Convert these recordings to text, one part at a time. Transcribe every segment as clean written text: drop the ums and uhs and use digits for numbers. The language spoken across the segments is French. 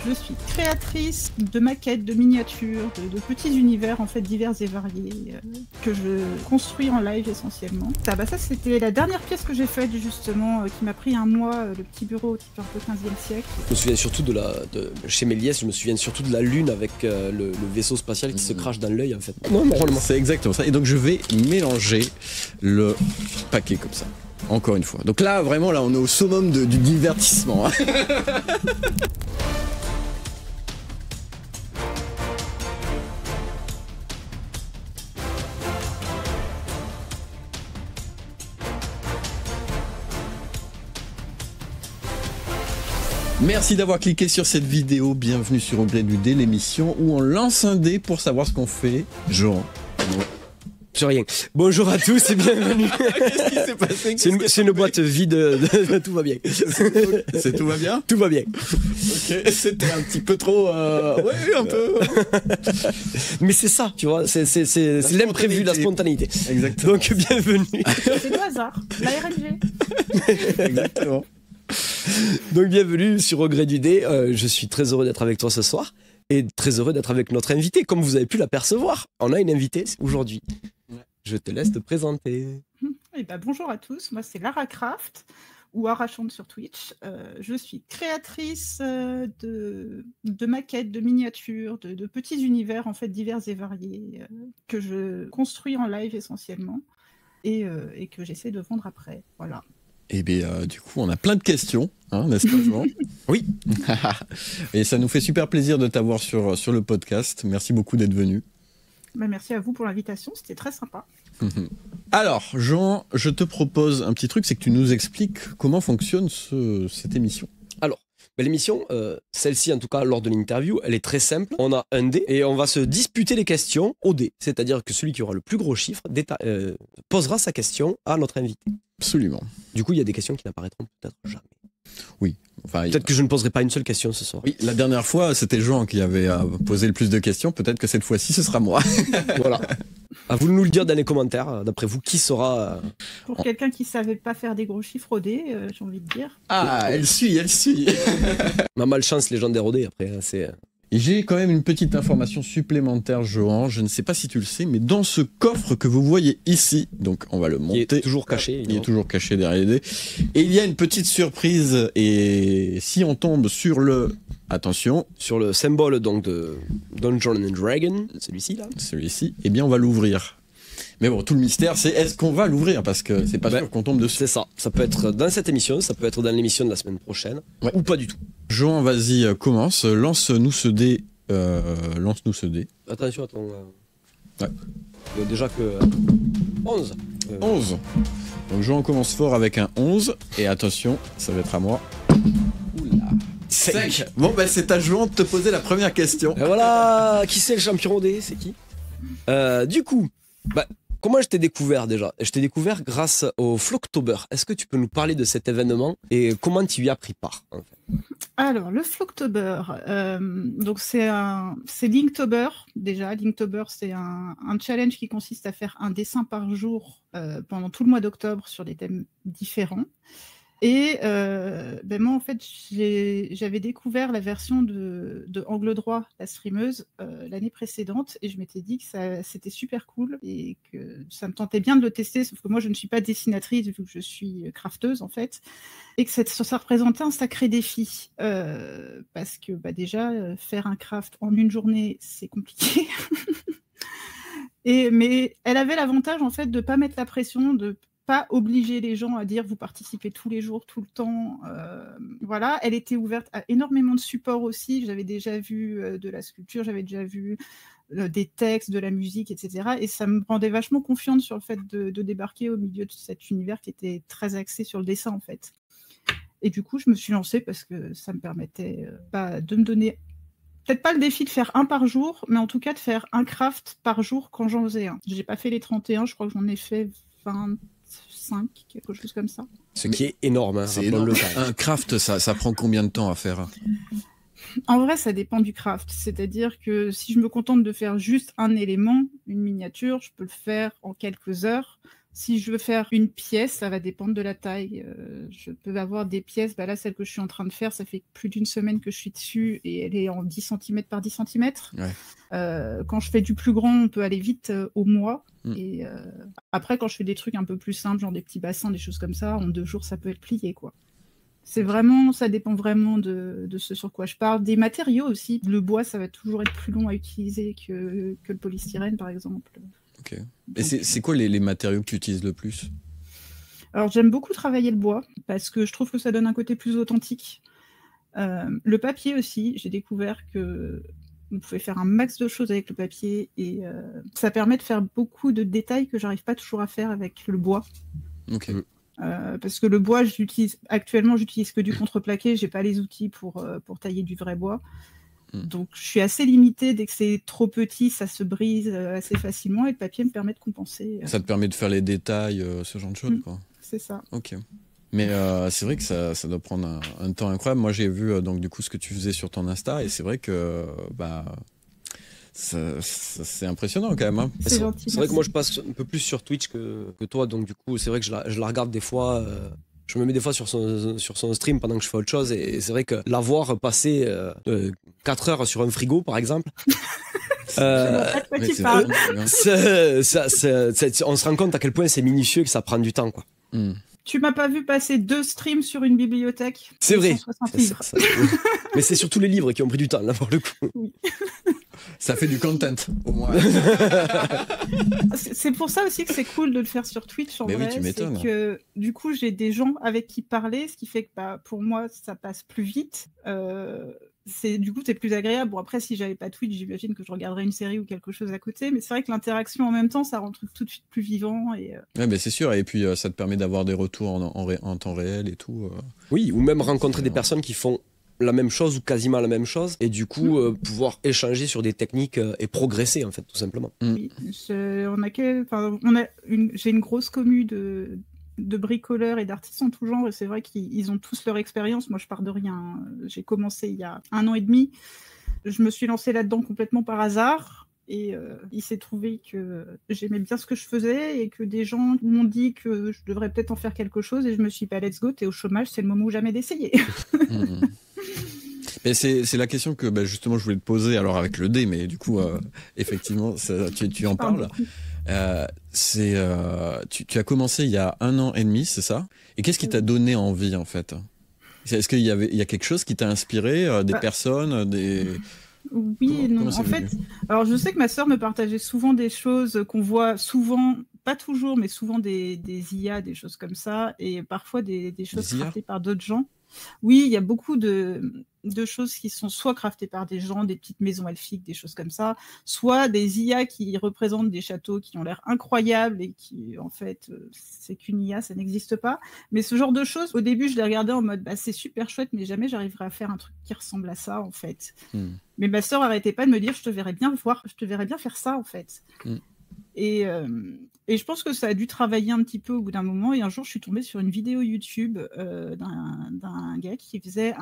Je suis créatrice de maquettes, de miniatures, de petits univers en fait divers et variés que je construis en live essentiellement. Ça c'était la dernière pièce que j'ai faite justement, qui m'a pris un mois, le petit bureau type un peu 15e siècle. Je me souviens surtout chez Méliès, je me souviens surtout de la lune avec le vaisseau spatial qui se crache dans l'œil en fait. Non, c'est exactement ça. Et donc je vais mélanger le paquet comme ça. Encore une fois. Donc là, vraiment, là, on est au summum du divertissement. Hein. Merci d'avoir cliqué sur cette vidéo. Bienvenue sur Au gré du dé, l'émission où on lance un dé pour savoir ce qu'on fait. Jean. Sur rien. Bonjour à tous et bienvenue. Qu'est-ce qui s'est passé? C'est une boîte vide. Tout va bien. C'est tout va bien? Tout va bien. Ok. C'était un petit peu trop. Ouais, un peu. Mais c'est ça, tu vois. C'est l'imprévu, la spontanéité. Exactement. Donc bienvenue. C'est le hasard. La RNG. Exactement. Donc bienvenue sur Au gré du dé. Je suis très heureux d'être avec toi ce soir et très heureux d'être avec notre invité. Comme vous avez pu l'apercevoir, on a une invitée aujourd'hui. Je te laisse te présenter. Eh ben, bonjour à tous, moi c'est Lara Craft ou Arachante sur Twitch. Je suis créatrice de maquettes, de miniatures, de petits univers en fait divers et variés que je construis en live essentiellement et que j'essaie de vendre après. Voilà. Et bien, du coup, on a plein de questions, hein, n'est-ce pas, Jean? Oui. Et ça nous fait super plaisir de t'avoir sur le podcast. Merci beaucoup d'être venu. Ben, merci à vous pour l'invitation, c'était très sympa. Alors, Jean, je te propose un petit truc, c'est que tu nous expliques comment fonctionne cette émission. Alors, l'émission, celle-ci en tout cas lors de l'interview, elle est très simple. On a un dé et on va se disputer les questions au dé. C'est-à-dire que celui qui aura le plus gros chiffre posera sa question à notre invité. Absolument. Du coup, il y a des questions qui n'apparaîtront peut-être jamais. Oui. Enfin, peut-être que je ne poserai pas une seule question ce soir. Oui, la dernière fois, c'était Jean qui avait posé le plus de questions. Peut-être que cette fois-ci, ce sera moi. Voilà. À vous de nous le dire dans les commentaires. D'après vous, qui sera... Pour quelqu'un qui ne savait pas faire des gros chiffres au dé, j'ai envie de dire. Ah, elle suit. Ma malchance légendaire au dé, après, c'est... Et j'ai quand même une petite information supplémentaire, Johan. Je ne sais pas si tu le sais, mais dans ce coffre que vous voyez ici, donc on va le monter. Il est toujours caché. Il est toujours caché derrière les dés. Et il y a une petite surprise. Et si on tombe sur le... Attention. Sur le symbole donc de Dungeons and Dragons, celui-ci là. Celui-ci, eh bien on va l'ouvrir. Mais bon, tout le mystère, c'est est-ce qu'on va l'ouvrir? Parce que c'est pas sûr qu'on tombe dessus. C'est ça. Ça peut être dans cette émission, ça peut être dans l'émission de la semaine prochaine, ou pas du tout. Jean, vas-y, commence. Lance-nous ce dé. Attention à ton... Ouais. Déjà que... 11. 11. Donc Jean commence fort avec un 11. Et attention, ça va être à moi. Oula. 5. Bon, bah c'est à Jean de te poser la première question. Et voilà. Qui c'est le champion au dé? C'est qui? Du coup... comment je t'ai découvert déjà? Je t'ai découvert grâce au Flocktober. Est-ce que tu peux nous parler de cet événement et comment tu y as pris part en fait? Alors, le Flocktober, donc c'est Linktober déjà. Linktober, c'est un challenge qui consiste à faire un dessin par jour pendant tout le mois d'octobre sur des thèmes différents. Et moi, en fait, j'avais découvert la version de Angle Droit, la streameuse, l'année précédente, et je m'étais dit que c'était super cool et que ça me tentait bien de le tester, sauf que moi, je ne suis pas dessinatrice vu que je suis crafteuse, en fait, et que ça représentait un sacré défi, parce que déjà, faire un craft en une journée, c'est compliqué. Mais elle avait l'avantage, en fait, de ne pas mettre la pression, de pas obliger les gens à dire vous participez tous les jours, tout le temps. Voilà, elle était ouverte à énormément de supports aussi. J'avais déjà vu de la sculpture, j'avais déjà vu des textes, de la musique, etc. Et ça me rendait vachement confiante sur le fait de débarquer au milieu de cet univers qui était très axé sur le dessin, en fait. Et du coup, je me suis lancée parce que ça me permettait de me donner... Peut-être pas le défi de faire un par jour, mais en tout cas de faire un craft par jour quand j'en faisais un. J'ai pas fait les 31, je crois que j'en ai fait 25, quelque chose comme ça. Ce qui est énorme. Hein, c'est énorme. Un craft, ça prend combien de temps à faire? En vrai, ça dépend du craft. C'est-à-dire que si je me contente de faire juste un élément, une miniature, je peux le faire en quelques heures. Si je veux faire une pièce, ça va dépendre de la taille. Je peux avoir des pièces, là, celle que je suis en train de faire, ça fait plus d'une semaine que je suis dessus et elle est en 10 cm par 10 cm. Ouais. Quand je fais du plus grand, on peut aller vite au mois. Et après, quand je fais des trucs un peu plus simples, genre des petits bassins, des choses comme ça, en 2 jours, ça peut être plié, quoi. C'est vraiment, ça dépend vraiment de ce sur quoi je parle. Des matériaux aussi. Le bois, ça va toujours être plus long à utiliser que le polystyrène, par exemple. Ok. Et c'est quoi les matériaux que tu utilises le plus? Alors, j'aime beaucoup travailler le bois parce que je trouve que ça donne un côté plus authentique. Le papier aussi, j'ai découvert que on pouvait faire un max de choses avec le papier et ça permet de faire beaucoup de détails que j'arrive pas toujours à faire avec le bois. Ok. Parce que le bois, actuellement, j'utilise que du contreplaqué, j'ai pas les outils pour tailler du vrai bois. Donc, je suis assez limitée. Dès que c'est trop petit, ça se brise assez facilement et le papier me permet de compenser. Ça te permet de faire les détails, ce genre de choses, quoi. C'est ça. Ok. Mais c'est vrai que ça doit prendre un temps incroyable. Moi, j'ai vu donc du coup ce que tu faisais sur ton Insta et c'est vrai que c'est impressionnant quand même. Hein. C'est gentil. C'est vrai que moi je passe un peu plus sur Twitch que toi, donc du coup c'est vrai que je la regarde des fois. Je me mets des fois sur son stream pendant que je fais autre chose et c'est vrai que la voir passer 4 heures sur un frigo par exemple. On se rend compte à quel point c'est minutieux et que ça prend du temps, quoi. Tu m'as pas vu passer 2 streams sur une bibliothèque. C'est vrai. 160 livres. Mais c'est surtout les livres qui ont pris du temps là pour le coup. Oui. Ça fait du content au moins. C'est pour ça aussi que c'est cool de le faire sur Twitch en vrai. Oui, tu m'étonnes. C'est que du coup j'ai des gens avec qui parler, ce qui fait que pour moi ça passe plus vite. Du coup c'est plus agréable. Bon après si j'avais pas Twitch, j'imagine que je regarderais une série ou quelque chose à côté, mais c'est vrai que l'interaction en même temps ça rend le truc tout de suite plus vivant. Ouais, mais c'est sûr, et puis ça te permet d'avoir des retours en temps réel et tout. Oui, ou même rencontrer des personnes qui font la même chose ou quasiment la même chose et du coup pouvoir échanger sur des techniques et progresser en fait tout simplement. Oui, j'ai une grosse commu de bricoleurs et d'artistes en tout genre et c'est vrai qu'ils ont tous leur expérience. Moi je pars de rien, j'ai commencé il y a 1 an et demi, je me suis lancée là-dedans complètement par hasard et il s'est trouvé que j'aimais bien ce que je faisais et que des gens m'ont dit que je devrais peut-être en faire quelque chose et je me suis dit let's go, t'es au chômage, c'est le moment ou jamais d'essayer. Mais c'est la question que justement je voulais te poser alors avec le dé, mais du coup effectivement tu en parles. Tu as commencé il y a 1 an et demi, c'est ça? Et qu'est-ce qui t'a donné envie en fait? Est-ce qu'il y a quelque chose qui t'a inspiré, des personnes, des... Oui, non. En fait, alors je sais que ma sœur me partageait souvent des choses qu'on voit souvent, pas toujours, mais souvent des IA, des choses comme ça, et parfois des choses craftées par d'autres gens. Oui, il y a beaucoup de choses qui sont soit craftées par des gens, des petites maisons elfiques, des choses comme ça, soit des IA qui représentent des châteaux qui ont l'air incroyables et qui, en fait, c'est qu'une IA, ça n'existe pas. Mais ce genre de choses, au début, je les regardais en mode, c'est super chouette, mais jamais j'arriverai à faire un truc qui ressemble à ça, en fait. Mais ma sœur arrêtait pas de me dire, je te verrais bien faire ça, en fait. Et je pense que ça a dû travailler un petit peu au bout d'un moment. Et un jour, je suis tombée sur une vidéo YouTube d'un gars qui faisait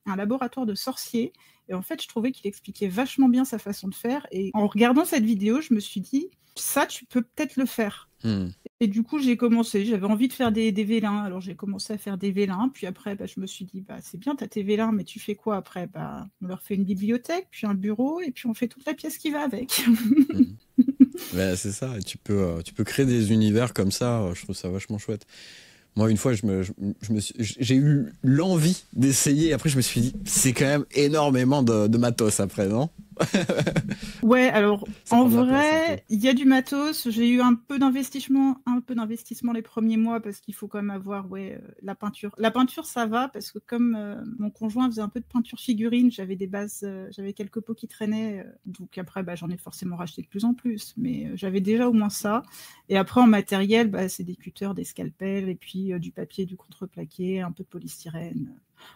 un laboratoire de sorciers. Et en fait, je trouvais qu'il expliquait vachement bien sa façon de faire. Et en regardant cette vidéo, je me suis dit, ça, tu peux peut-être le faire. Et du coup, j'ai commencé. J'avais envie de faire des vélins. Alors, j'ai commencé à faire des vélins. Puis après, je me suis dit, c'est bien, t'as tes vélins, mais tu fais quoi après? On leur fait une bibliothèque, puis un bureau, et puis on fait toute la pièce qui va avec. C'est ça, tu peux créer des univers comme ça, je trouve ça vachement chouette. Moi, une fois, j'ai eu l'envie d'essayer, après je me suis dit, c'est quand même énormément de matos après, non? Ouais, alors en vrai, il y a du matos. J'ai eu un peu d'investissement les premiers mois parce qu'il faut quand même avoir la peinture. La peinture, ça va parce que comme mon conjoint faisait un peu de peinture figurine, j'avais des bases, j'avais quelques pots qui traînaient. Donc après, j'en ai forcément racheté de plus en plus, mais j'avais déjà au moins ça. Et après en matériel, c'est des cutters, des scalpels et puis du papier, du contreplaqué, un peu de polystyrène.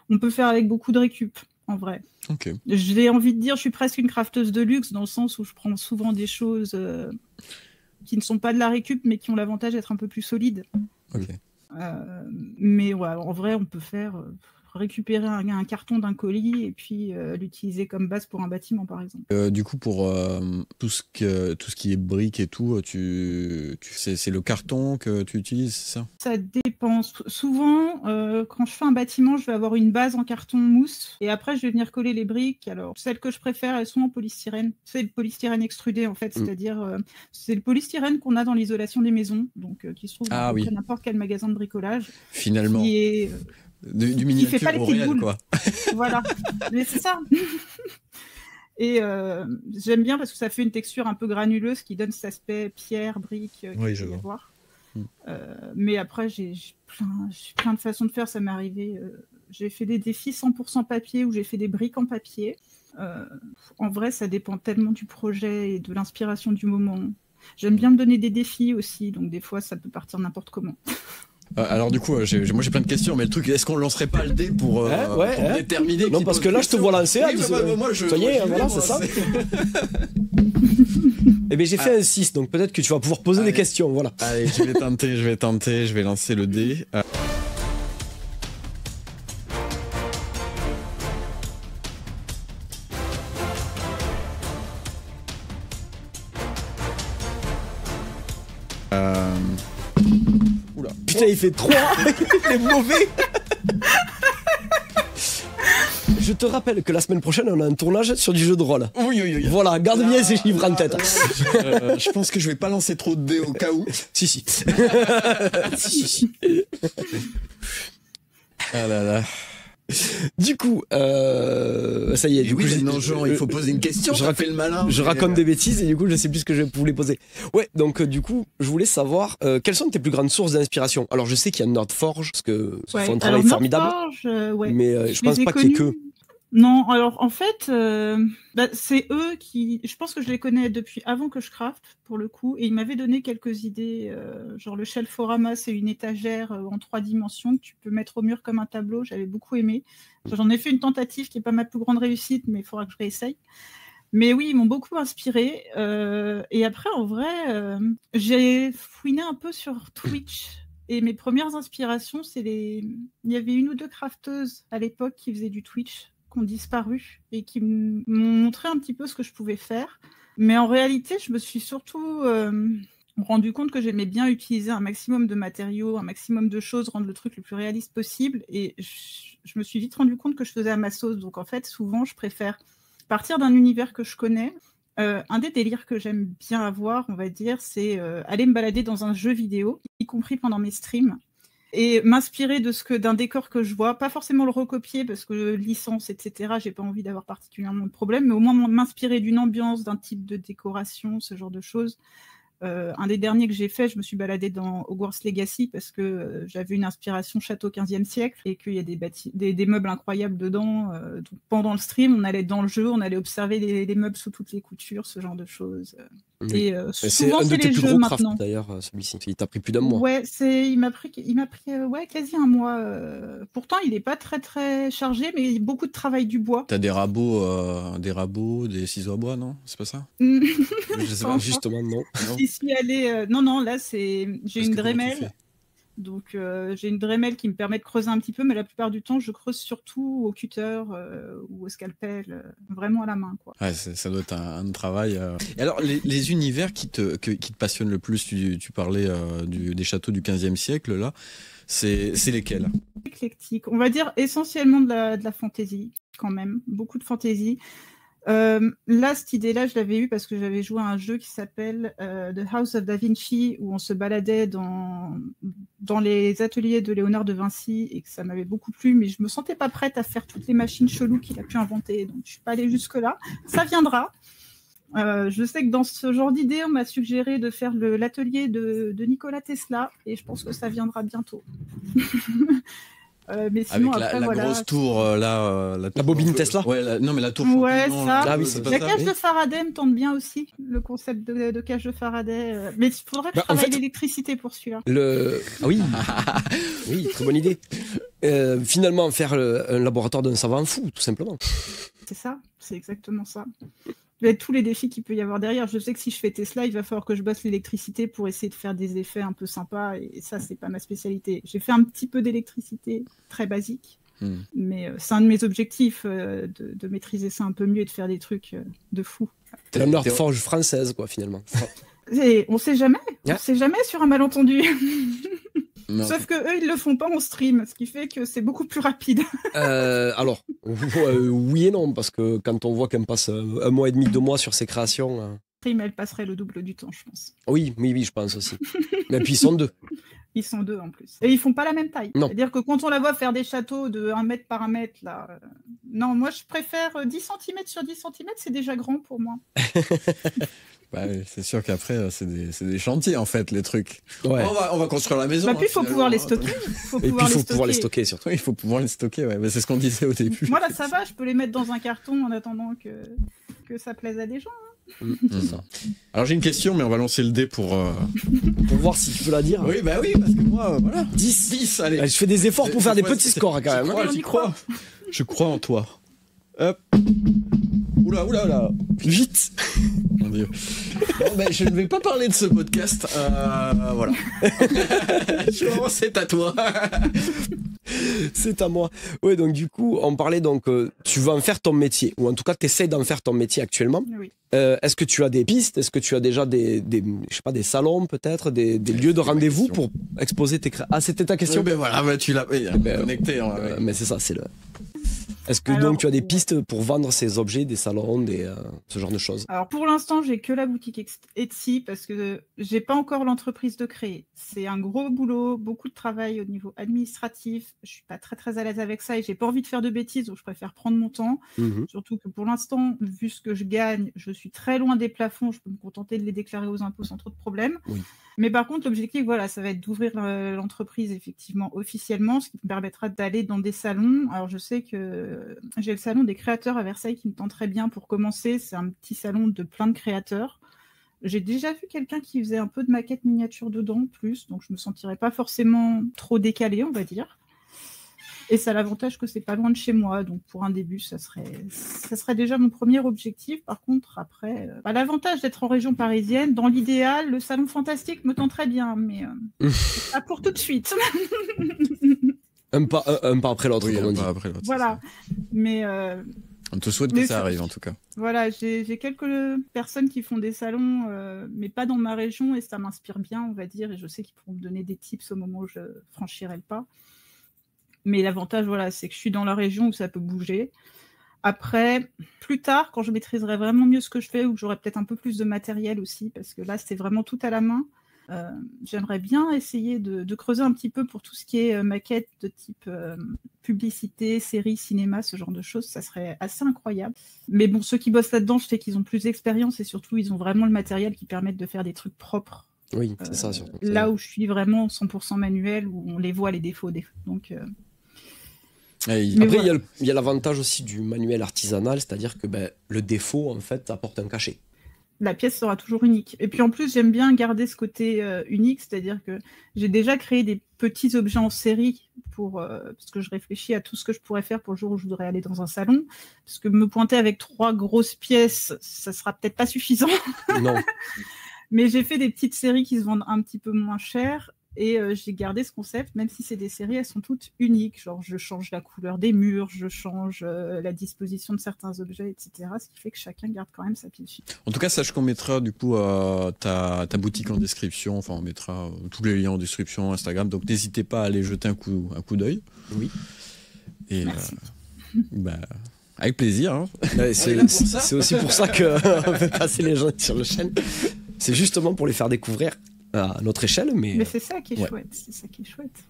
On peut faire avec beaucoup de récup. En vrai. Okay. J'ai envie de dire, je suis presque une crafteuse de luxe dans le sens où je prends souvent des choses qui ne sont pas de la récup, mais qui ont l'avantage d'être un peu plus solides. Okay. Mais ouais, en vrai, on peut faire récupérer un carton d'un colis et puis l'utiliser comme base pour un bâtiment, par exemple. Du coup, pour tout ce qui est briques et tout, c'est le carton que tu utilises, c'est ça? Ça dépend. Souvent, quand je fais un bâtiment, je vais avoir une base en carton mousse et après, je vais venir coller les briques. Alors, celles que je préfère, elles sont en polystyrène. C'est le polystyrène extrudé, en fait, c'est-à-dire c'est le polystyrène qu'on a dans l'isolation des maisons, donc qui se trouve dans n'importe quel magasin de bricolage. Finalement. Qui est, du miniature fait pas les au petites réel, boules. quoi. Voilà, mais c'est ça. Et j'aime bien parce que ça fait une texture un peu granuleuse qui donne cet aspect pierre, brique Oui, qu'il peut y avoir. Mais après, j'ai plein de façons de faire. Ça m'est arrivé. J'ai fait des défis 100% papier ou j'ai fait des briques en papier. En vrai, ça dépend tellement du projet et de l'inspiration du moment. J'aime bien me donner des défis aussi, donc des fois, ça peut partir n'importe comment. Alors du coup, moi j'ai plein de questions, mais le truc, est-ce qu'on lancerait pas le dé pour déterminer? Non, parce que là, je te vois lancer. Ça y est, voilà, c'est ça. Eh bien, j'ai fait un 6, donc peut-être que tu vas pouvoir poser des questions. Voilà. Allez, je vais lancer le dé. Oula. Putain, il fait 3. Il est mauvais. Je te rappelle que la semaine prochaine, on a un tournage sur du jeu de rôle. Oui. Voilà, garde bien ces chiffres en tête. Je pense que je vais pas lancer trop de dés au cas où. Si. Ah là là. Du coup, ça y est. Du coup, il faut poser une question. Je raconte des bêtises et du coup, je sais plus ce que je voulais poser. Ouais, donc du coup, je voulais savoir quelles sont tes plus grandes sources d'inspiration. Alors, je sais qu'il y a Nordforge parce que ils font un travail formidable. Mais je pense pas qu'il y ait que. Non, alors en fait, c'est eux qui. Je pense que je les connais depuis avant que je craft, pour le coup, et ils m'avaient donné quelques idées. Genre le Shelforama, c'est une étagère en 3 dimensions que tu peux mettre au mur comme un tableau. J'avais beaucoup aimé. J'en ai fait une tentative qui n'est pas ma plus grande réussite, mais il faudra que je réessaye. Mais oui, ils m'ont beaucoup inspiré. Et après, en vrai, j'ai fouiné un peu sur Twitch. Et mes premières inspirations, il y avait 1 ou 2 crafteuses à l'époque qui faisaient du Twitch, qui ont disparu et qui m'ont montré un petit peu ce que je pouvais faire. Mais en réalité, je me suis surtout rendu compte que j'aimais bien utiliser un maximum de matériaux, un maximum de choses, rendre le truc le plus réaliste possible. Et je me suis vite rendu compte que je faisais à ma sauce. Donc en fait, souvent, je préfère partir d'un univers que je connais. Un des délires que j'aime bien avoir, on va dire, c'est aller me balader dans un jeu vidéo, y compris pendant mes streams, et m'inspirer d'un décor que je vois, pas forcément le recopier parce que licence, etc., j'ai pas envie d'avoir particulièrement de problème, mais au moins m'inspirer d'une ambiance, d'un type de décoration, ce genre de choses. Un des derniers que j'ai fait, je me suis baladée dans Hogwarts Legacy parce que j'avais une inspiration château 15e siècle et qu'il y a des meubles incroyables dedans. Donc pendant le stream, on allait dans le jeu, on allait observer les meubles sous toutes les coutures, ce genre de choses. Oui. Et c'est souvent, un de tes plus gros crafts, maintenant. d'ailleurs, celui-ci. Il t'a pris plus d'un mois. Ouais, il m'a pris quasi un mois. Pourtant, il n'est pas très très chargé, mais il y a beaucoup de travail du bois. T'as des rabots, des ciseaux à bois, non? C'est pas ça? Je sais pas, justement, non. J'y suis allée. Non, là, j'ai une Dremel. Donc, j'ai une Dremel qui me permet de creuser un petit peu, mais la plupart du temps, je creuse surtout au cutter ou au scalpel, vraiment à la main, quoi. Ouais, ça doit être un travail. Et alors, les univers qui te passionnent le plus, tu parlais des châteaux du 15e siècle, là, c'est lesquels? Éclectique. On va dire essentiellement de la fantasy, quand même. Beaucoup de fantasy. Là, cette idée-là, je l'avais eue parce que j'avais joué à un jeu qui s'appelle The House of Da Vinci, où on se baladait dans les ateliers de Léonard de Vinci et que ça m'avait beaucoup plu, mais je me sentais pas prête à faire toutes les machines cheloues qu'il a pu inventer, donc je suis pas allée jusque-là. Ça viendra. Je sais que dans ce genre d'idée, on m'a suggéré de faire l'atelier de Nikola Tesla, et je pense que ça viendra bientôt. Mais sinon, avec après, la grosse tour, la bobine Tesla. Ouais, non, mais la tour. Ouais, ça. Ah, oui, c'est la cage de Faraday me tente bien aussi, le concept de cage de Faraday. Mais il faudra que je travaille l'électricité pour celui-là. Ah oui, oui, très bonne idée. Finalement, faire un laboratoire d'un savant fou, tout simplement. C'est ça, c'est exactement ça. Tous les défis qu'il peut y avoir derrière. Je sais que si je fais Tesla, il va falloir que je bosse l'électricité pour essayer de faire des effets un peu sympas, et ça, c'est pas ma spécialité. J'ai fait un petit peu d'électricité très basique, Mais c'est un de mes objectifs, de maîtriser ça un peu mieux et de faire des trucs de fou. T'es la nerd forge française, quoi, finalement. Et on sait jamais. Yeah. On sait jamais sur un malentendu. Non. Sauf que eux, ils le font pas en stream, ce qui fait que c'est beaucoup plus rapide. Alors, oui et non, parce que quand on voit qu'elle passe 1 mois et demi, 2 mois sur ses créations... Stream, elle passerait le double du temps, je pense. Oui, je pense aussi. Et puis ils sont 2. Ils sont 2 en plus. Et ils font pas la même taille. Non. C'est-à-dire que quand on la voit faire des châteaux de 1 mètre par 1 mètre, là... Non, moi, je préfère 10 cm sur 10 cm, c'est déjà grand pour moi. Bah, c'est sûr qu'après, c'est des chantiers, en fait, les trucs. Ouais. On va construire la maison. Puis il faut pouvoir les stocker. Et puis il faut pouvoir les stocker, surtout. Oui, il faut pouvoir les stocker, ouais. Mais c'est ce qu'on disait au début. Moi, là, ça va, je peux les mettre dans un carton en attendant que ça plaise à des gens. C'est ça. Alors, j'ai une question, mais on va lancer le dé pour voir si tu peux la dire. Oui, bah oui, parce que moi, voilà. 10, allez. Je fais des efforts pour faire des petits scores, quand même. J'y crois. Je crois en toi. Hop. Oula. Vite. Mon Dieu. Bon, ben, je ne vais pas parler de ce podcast. Voilà. C'est à toi. C'est à moi. Oui, donc du coup, on parlait donc, tu veux en faire ton métier, ou en tout cas, tu essaies d'en faire ton métier actuellement. Oui. Est-ce que tu as des pistes? Est-ce que tu as déjà des salons peut-être, des lieux de rendez-vous pour exposer tes créations? Ah, c'était ta question? Ben voilà, tu l'as connecté. Mais c'est ça, c'est le... Est-ce que donc tu as des pistes pour vendre ces objets, des salons, ce genre de choses? Alors pour l'instant, j'ai que la boutique Etsy parce que j'ai pas encore l'entreprise de créer. C'est un gros boulot, beaucoup de travail au niveau administratif. Je suis pas très très à l'aise avec ça et j'ai pas envie de faire de bêtises, donc je préfère prendre mon temps. Surtout que pour l'instant, vu ce que je gagne, je suis très loin des plafonds. Je peux me contenter de les déclarer aux impôts sans trop de problèmes. Oui. Mais par contre, l'objectif, voilà, ça va être d'ouvrir l'entreprise effectivement officiellement, ce qui me permettra d'aller dans des salons. Alors, je sais que j'ai le salon des créateurs à Versailles qui me tente très bien pour commencer. C'est un petit salon de plein de créateurs. J'ai déjà vu quelqu'un qui faisait un peu de maquettes miniatures dedans, plus, donc je me sentirais pas forcément trop décalée, on va dire. Et ça a l'avantage que c'est pas loin de chez moi, donc pour un début, ça serait déjà mon premier objectif. Par contre, après, l'avantage d'être en région parisienne, dans l'idéal, le salon fantastique me tente très bien, mais pas pour tout de suite. Un pas après l'autre, comme on dit. Après l'autre. Voilà, mais... On te souhaite que ça arrive, en tout cas. Voilà, j'ai quelques personnes qui font des salons, mais pas dans ma région, et ça m'inspire bien, on va dire, et je sais qu'ils pourront me donner des tips au moment où je franchirai le pas. Mais l'avantage, voilà, c'est que je suis dans la région où ça peut bouger. Après, plus tard, quand je maîtriserai vraiment mieux ce que je fais, ou que j'aurai peut-être un peu plus de matériel aussi, parce que là, c'est vraiment tout à la main, j'aimerais bien essayer de creuser un petit peu pour tout ce qui est maquette de type publicité, série, cinéma, ce genre de choses. Ça serait assez incroyable. Mais bon, ceux qui bossent là-dedans, je sais qu'ils ont plus d'expérience et surtout, ils ont vraiment le matériel qui permettent de faire des trucs propres. Oui, c'est ça, surtout. Là où je suis vraiment 100% manuel, où on les voit, les défauts. Donc... Après, il y a l'avantage aussi du manuel artisanal, c'est-à-dire que le défaut, en fait, apporte un cachet. La pièce sera toujours unique. Et puis en plus, j'aime bien garder ce côté unique, c'est-à-dire que j'ai déjà créé des petits objets en série parce que je réfléchis à tout ce que je pourrais faire pour le jour où je voudrais aller dans un salon. Parce que me pointer avec 3 grosses pièces, ça sera peut-être pas suffisant. Non. Mais j'ai fait des petites séries qui se vendent un petit peu moins cher. Et j'ai gardé ce concept, même si c'est des séries, elles sont toutes uniques. Genre, je change la couleur des murs, je change la disposition de certains objets, etc. Ce qui fait que chacun garde quand même sa pièce. En tout cas, sache qu'on mettra du coup ta boutique en description. Enfin, on mettra tous les liens en description, Instagram. Donc, n'hésitez pas à aller jeter un coup d'œil. Oui. Et avec plaisir. Hein. C'est aussi pour ça qu'on fait passer les gens sur la chaîne. C'est justement pour les faire découvrir à notre échelle, mais c'est ça qui est chouette. C'est ça qui est chouette.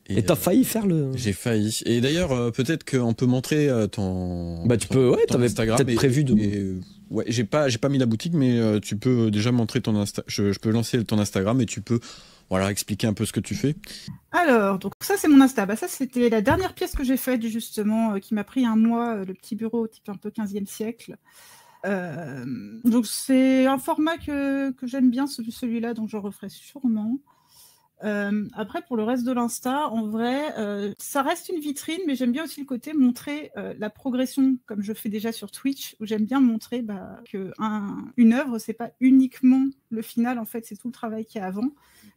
Et t'as failli faire le... J'ai failli. Et d'ailleurs, peut-être qu'on peut montrer ton... tu peux, t'avais Instagram. Peut-être prévu de... j'ai pas mis la boutique, mais tu peux déjà montrer ton Instagram. Je peux lancer ton Instagram et tu peux expliquer un peu ce que tu fais. Alors, donc ça, c'est mon Insta. Ça, c'était la dernière pièce que j'ai faite, justement, qui m'a pris 1 mois, le petit bureau type un peu 15e siècle. Donc c'est un format que j'aime bien, celui-là, donc j'en referai sûrement. Après, pour le reste de l'Insta, en vrai, ça reste une vitrine, mais j'aime bien aussi le côté montrer la progression, comme je fais déjà sur Twitch, où j'aime bien montrer qu'une œuvre, c'est pas uniquement le final, en fait, c'est tout le travail qu'il y a avant.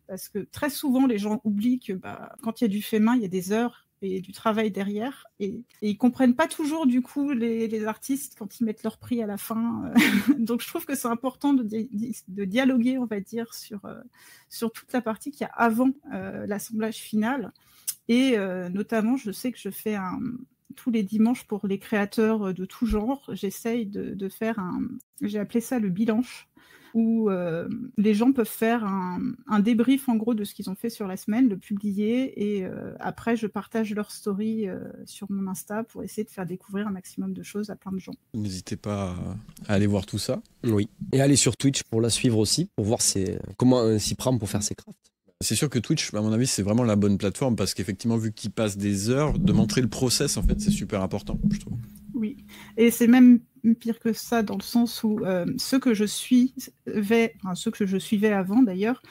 Parce que très souvent, les gens oublient que quand il y a du fait main, il y a des heures et du travail derrière. Et ils comprennent pas toujours, du coup, les artistes quand ils mettent leur prix à la fin. Donc, je trouve que c'est important de dialoguer, on va dire, sur toute la partie qu'il y a avant l'assemblage final. Et notamment, je sais que je fais tous les dimanches pour les créateurs de tout genre, j'essaye de faire j'ai appelé ça le bilanche, où les gens peuvent faire un débrief en gros de ce qu'ils ont fait sur la semaine, le publier, et après je partage leur story sur mon Insta pour essayer de faire découvrir un maximum de choses à plein de gens. N'hésitez pas à aller voir tout ça. Oui. Et aller sur Twitch pour la suivre aussi, pour voir comment s'y prend pour faire ses crafts. C'est sûr que Twitch, à mon avis, c'est vraiment la bonne plateforme parce qu'effectivement, vu qu'il passe des heures, de montrer le process, en fait, c'est super important, je trouve. Oui, et c'est même pire que ça dans le sens où ceux que je suivais avant d'ailleurs,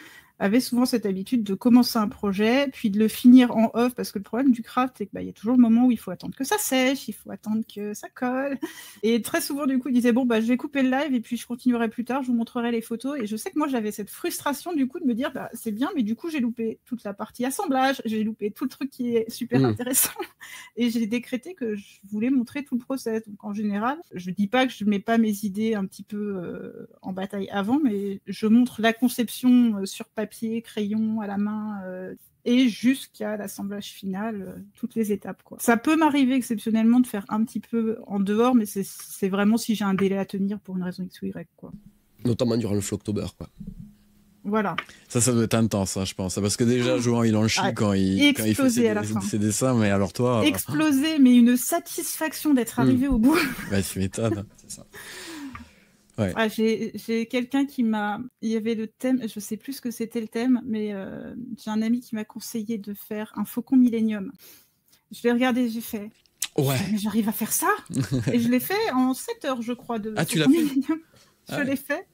avaient souvent cette habitude de commencer un projet, puis de le finir en off, parce que le problème du craft, c'est qu'il y a toujours le moment où il faut attendre que ça sèche, il faut attendre que ça colle. Et très souvent, du coup, ils disaient, bon, je vais couper le live et puis je continuerai plus tard, je vous montrerai les photos. Et je sais que moi, j'avais cette frustration, du coup, de me dire, c'est bien, mais du coup, j'ai loupé toute la partie assemblage, j'ai loupé tout le truc qui est super intéressant. Et j'ai décrété que je voulais montrer tout le process. Donc, en général, je dis pas que je mets pas mes idées un petit peu en bataille avant, mais je montre la conception sur papier, crayon à la main, et jusqu'à l'assemblage final, toutes les étapes, quoi. Ça peut m'arriver exceptionnellement de faire un petit peu en dehors, mais c'est vraiment si j'ai un délai à tenir pour une raison X ou Y, quoi. Notamment durant le Flocktober, quoi. Voilà. Ça doit être intense, hein, je pense. Parce que déjà, Johan, il en chie quand il fait ses dessins, mais alors toi... Exploser, mais une satisfaction d'être arrivé au bout. Bah, tu m'étonnes. C'est ça. Ouais. Ah, j'ai quelqu'un qui m'a... Il y avait le thème, je sais plus ce que c'était le thème, mais j'ai un ami qui m'a conseillé de faire un faucon millénium. Je l'ai regardé, j'ai fait... Ouais. Mais j'arrive à faire ça. Et je l'ai fait en 7 heures, je crois, de tu l'as fait. Je l'ai fait.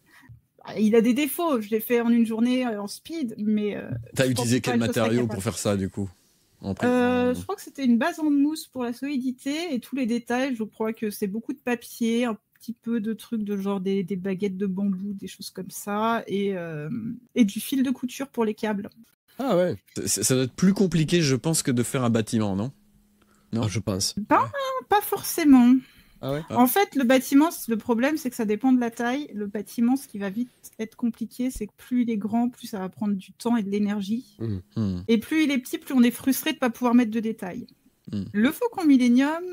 Il a des défauts, je l'ai fait en une journée en speed, mais... T'as utilisé quel matériau pour faire ça, du coup? Je crois que c'était une base en mousse pour la solidité, et tous les détails, je crois que c'est beaucoup de papier, un petit peu de trucs de genre des baguettes de bambou, des choses comme ça, et du fil de couture pour les câbles. Ah ouais. Ça doit être plus compliqué, je pense, que de faire un bâtiment, non? Non, je pense. Pas forcément. Ah ouais. En fait, le bâtiment, le problème, c'est que ça dépend de la taille. Le bâtiment, ce qui va vite être compliqué, c'est que plus il est grand, plus ça va prendre du temps et de l'énergie. Et plus il est petit, plus on est frustré de ne pas pouvoir mettre de détails. Le Faucon Millennium,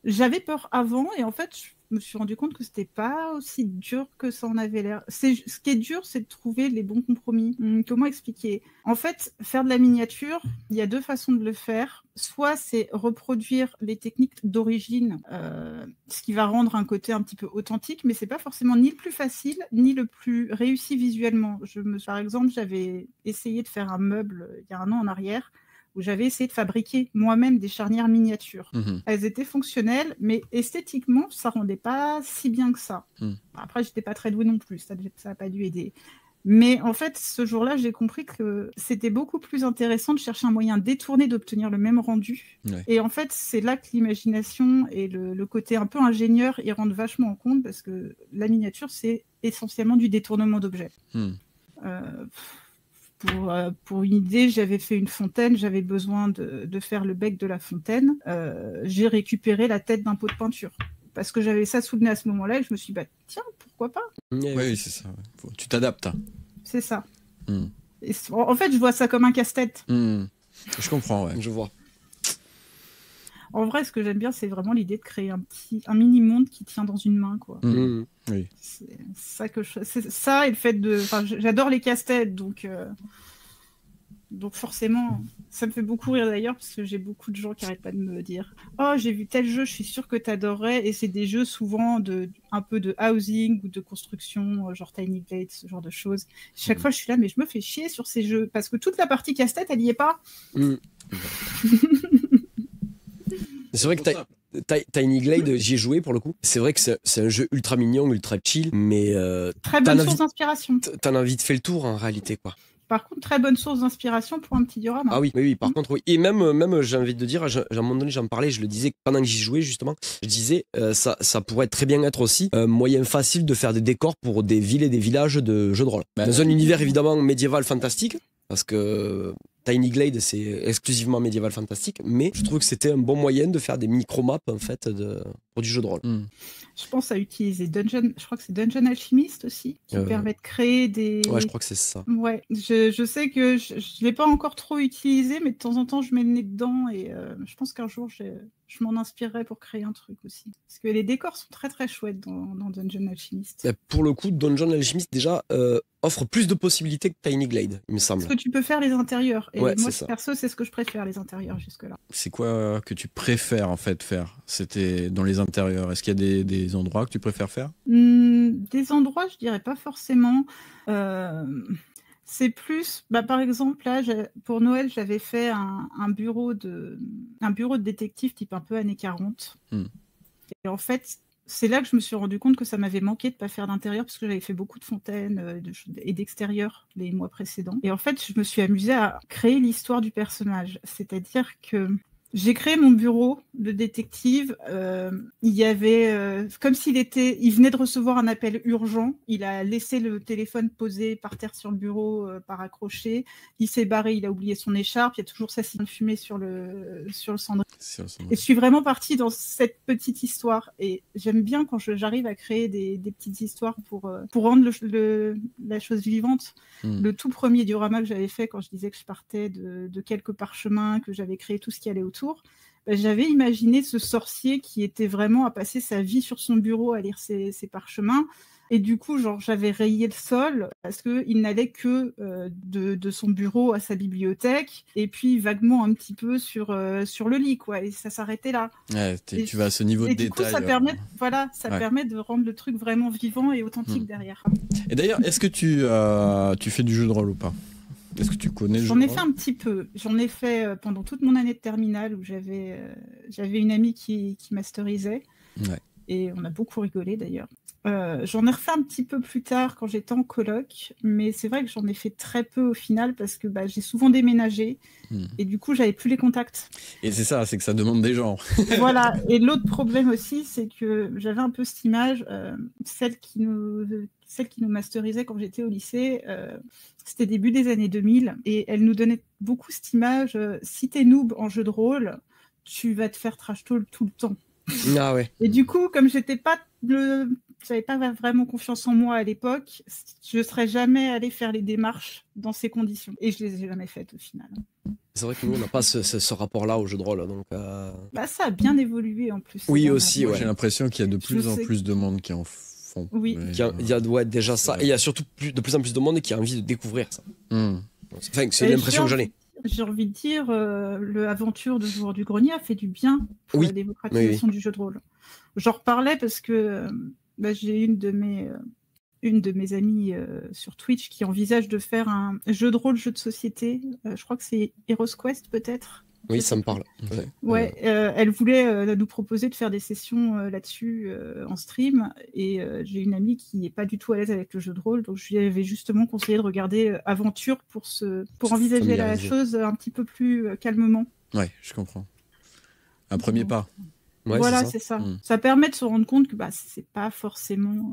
j'avais peur avant, et en fait, je me suis rendu compte que c'était pas aussi dur que ça en avait l'air. Ce qui est dur, c'est de trouver les bons compromis. Comment expliquer? En fait, faire de la miniature, il y a 2 façons de le faire. Soit c'est reproduire les techniques d'origine, ce qui va rendre un côté un petit peu authentique, mais c'est pas forcément ni le plus facile, ni le plus réussi visuellement. Par exemple, j'avais essayé de faire un meuble il y a 1 an en arrière, où j'avais essayé de fabriquer moi-même des charnières miniatures. Elles étaient fonctionnelles, mais esthétiquement, ça rendait pas si bien que ça. Après, j'étais pas très douée non plus, ça n'a pas dû aider. Mais en fait, ce jour-là, j'ai compris que c'était beaucoup plus intéressant de chercher un moyen détourné d'obtenir le même rendu. Ouais. Et en fait, c'est là que l'imagination et le côté un peu ingénieur y rendent vachement en compte, parce que la miniature, c'est essentiellement du détournement d'objets. Pour une idée, j'avais fait une fontaine, j'avais besoin de faire le bec de la fontaine. J'ai récupéré la tête d'un pot de peinture. Parce que j'avais ça sous le nez à ce moment-là, et je me suis dit, tiens, pourquoi pas? Oui, c'est ça. Tu t'adaptes. C'est ça. Et en fait, je vois ça comme un casse-tête. Je comprends, ouais. Je vois. En vrai, ce que j'aime bien, c'est vraiment l'idée de créer un mini-monde qui tient dans une main, quoi. Oui. C'est ça et le fait de... j'adore les casse-têtes, donc forcément, ça me fait beaucoup rire d'ailleurs, parce que j'ai beaucoup de gens qui n'arrêtent pas de me dire « Oh, j'ai vu tel jeu, je suis sûre que t'adorerais », et c'est des jeux souvent un peu de housing ou de construction, genre Tiny Glade, ce genre de choses. Chaque fois, je suis là, mais je me fais chier sur ces jeux, parce que toute la partie casse-tête, elle n'y est pas. C'est vrai que Tiny Glade, j'y ai joué pour le coup. C'est vrai que c'est un jeu ultra mignon, ultra chill, mais... très bonne source d'inspiration. T'en as vite fait le tour en réalité, quoi. Par contre, très bonne source d'inspiration pour un petit diorama. Ah oui, par contre, oui. Et même j'ai envie de dire, à un moment donné, j'en parlais, je le disais pendant que j'y jouais, justement, je disais, ça pourrait très bien être aussi un moyen facile de faire des décors pour des villes et des villages de jeux de rôle. Dans un univers évidemment médiéval fantastique, parce que Tiny Glade, c'est exclusivement médiéval fantastique, mais je trouve que c'était un bon moyen de faire des micro-maps en fait pour du jeu de rôle. Je pense à utiliser Dungeon, je crois que c'est Dungeon Alchemist aussi, qui permet de créer des... Ouais, je crois que c'est ça. Ouais, je sais que je ne l'ai pas encore trop utilisé, mais de temps en temps, je mets le nez dedans et je pense qu'un jour, je m'en inspirerai pour créer un truc aussi. Parce que les décors sont très très chouettes dans Dungeon Alchemist. Pour le coup, Dungeon Alchemist, déjà, offre plus de possibilités que Tiny Glade, il me semble. Parce que tu peux faire les intérieurs. Et Ouais, moi, c'est ça. perso, c'est ce que je préfère, les intérieurs, jusque-là. C'est quoi que tu préfères en fait faire? C'était dans les intérieurs. Est-ce qu'il y a des endroits que tu préfères faire? Des endroits, je dirais pas forcément. C'est plus, par exemple, là, pour Noël, j'avais fait un bureau de détective type un peu années 40. Et en fait, c'est là que je me suis rendu compte que ça m'avait manqué de pas faire d'intérieur parce que j'avais fait beaucoup de fontaines et d'extérieur les mois précédents. Et en fait, je me suis amusée à créer l'histoire du personnage. C'est-à-dire que j'ai créé mon bureau de détective. Il y avait comme il venait de recevoir un appel urgent. Il a laissé le téléphone posé par terre sur le bureau, par accroché. Il s'est barré, il a oublié son écharpe. Il y a toujours sa cire de fumée sur le cendrier. Et je suis vraiment partie dans cette petite histoire. Et j'aime bien quand j'arrive à créer des petites histoires pour rendre la chose vivante. Le tout premier diorama que j'avais fait quand je disais que je partais de quelques parchemins, que j'avais créé tout ce qui allait autour, j'avais imaginé ce sorcier qui était vraiment à passer sa vie sur son bureau à lire ses parchemins. Et du coup, j'avais rayé le sol parce qu'il n'allait que de son bureau à sa bibliothèque et puis vaguement un petit peu sur le lit, quoi. Et ça s'arrêtait là. Ouais, tu vas à ce niveau de détail. Et du coup, ça permet de rendre le truc vraiment vivant et authentique derrière. Et d'ailleurs, est-ce que tu fais du jeu de rôle ou pas? Est-ce que tu connais le jeu de rôle? J'en ai fait un petit peu. J'en ai fait pendant toute mon année de terminale où j'avais une amie qui masterisait. Ouais. Et on a beaucoup rigolé d'ailleurs. J'en ai refait un petit peu plus tard quand j'étais en coloc, mais c'est vrai que j'en ai fait très peu au final parce que j'ai souvent déménagé et du coup j'avais plus les contacts. Et c'est ça, c'est que ça demande des gens. Voilà, et l'autre problème aussi, c'est que j'avais un peu cette image, celle qui nous masterisait quand j'étais au lycée, c'était début des années 2000, et elle nous donnait beaucoup cette image, si t'es noob en jeu de rôle, tu vas te faire trash talk tout le temps. Ah ouais. Et du coup, comme j'avais pas vraiment confiance en moi à l'époque, je serais jamais allée faire les démarches dans ces conditions. Et je les ai jamais faites au final. C'est vrai que nous, on n'a pas ce rapport-là au jeu de rôle. Donc, ça a bien évolué en plus. Oui, aussi. Ouais. J'ai l'impression qu'il y a de plus en plus de monde qui en font. Oui. Il y a déjà ça. Et il y a surtout de plus en plus de monde qui a envie de découvrir ça. Enfin, c'est l'impression que j'en ai. J'ai envie de dire, l'aventure de Joueur du Grenier a fait du bien pour la démocratisation du jeu de rôle. J'en reparlais parce que j'ai une de mes amies sur Twitch qui envisage de faire un jeu de rôle, jeu de société. Je crois que c'est Heroes Quest peut-être. Oui, ça me parle. Ouais, elle voulait nous proposer de faire des sessions là-dessus en stream, et j'ai une amie qui n'est pas du tout à l'aise avec le jeu de rôle, donc je lui avais justement conseillé de regarder Aventure pour envisager la chose un petit peu plus calmement. Ouais, je comprends. Un premier pas. Ouais, voilà, c'est ça. Ça permet de se rendre compte que c'est pas forcément...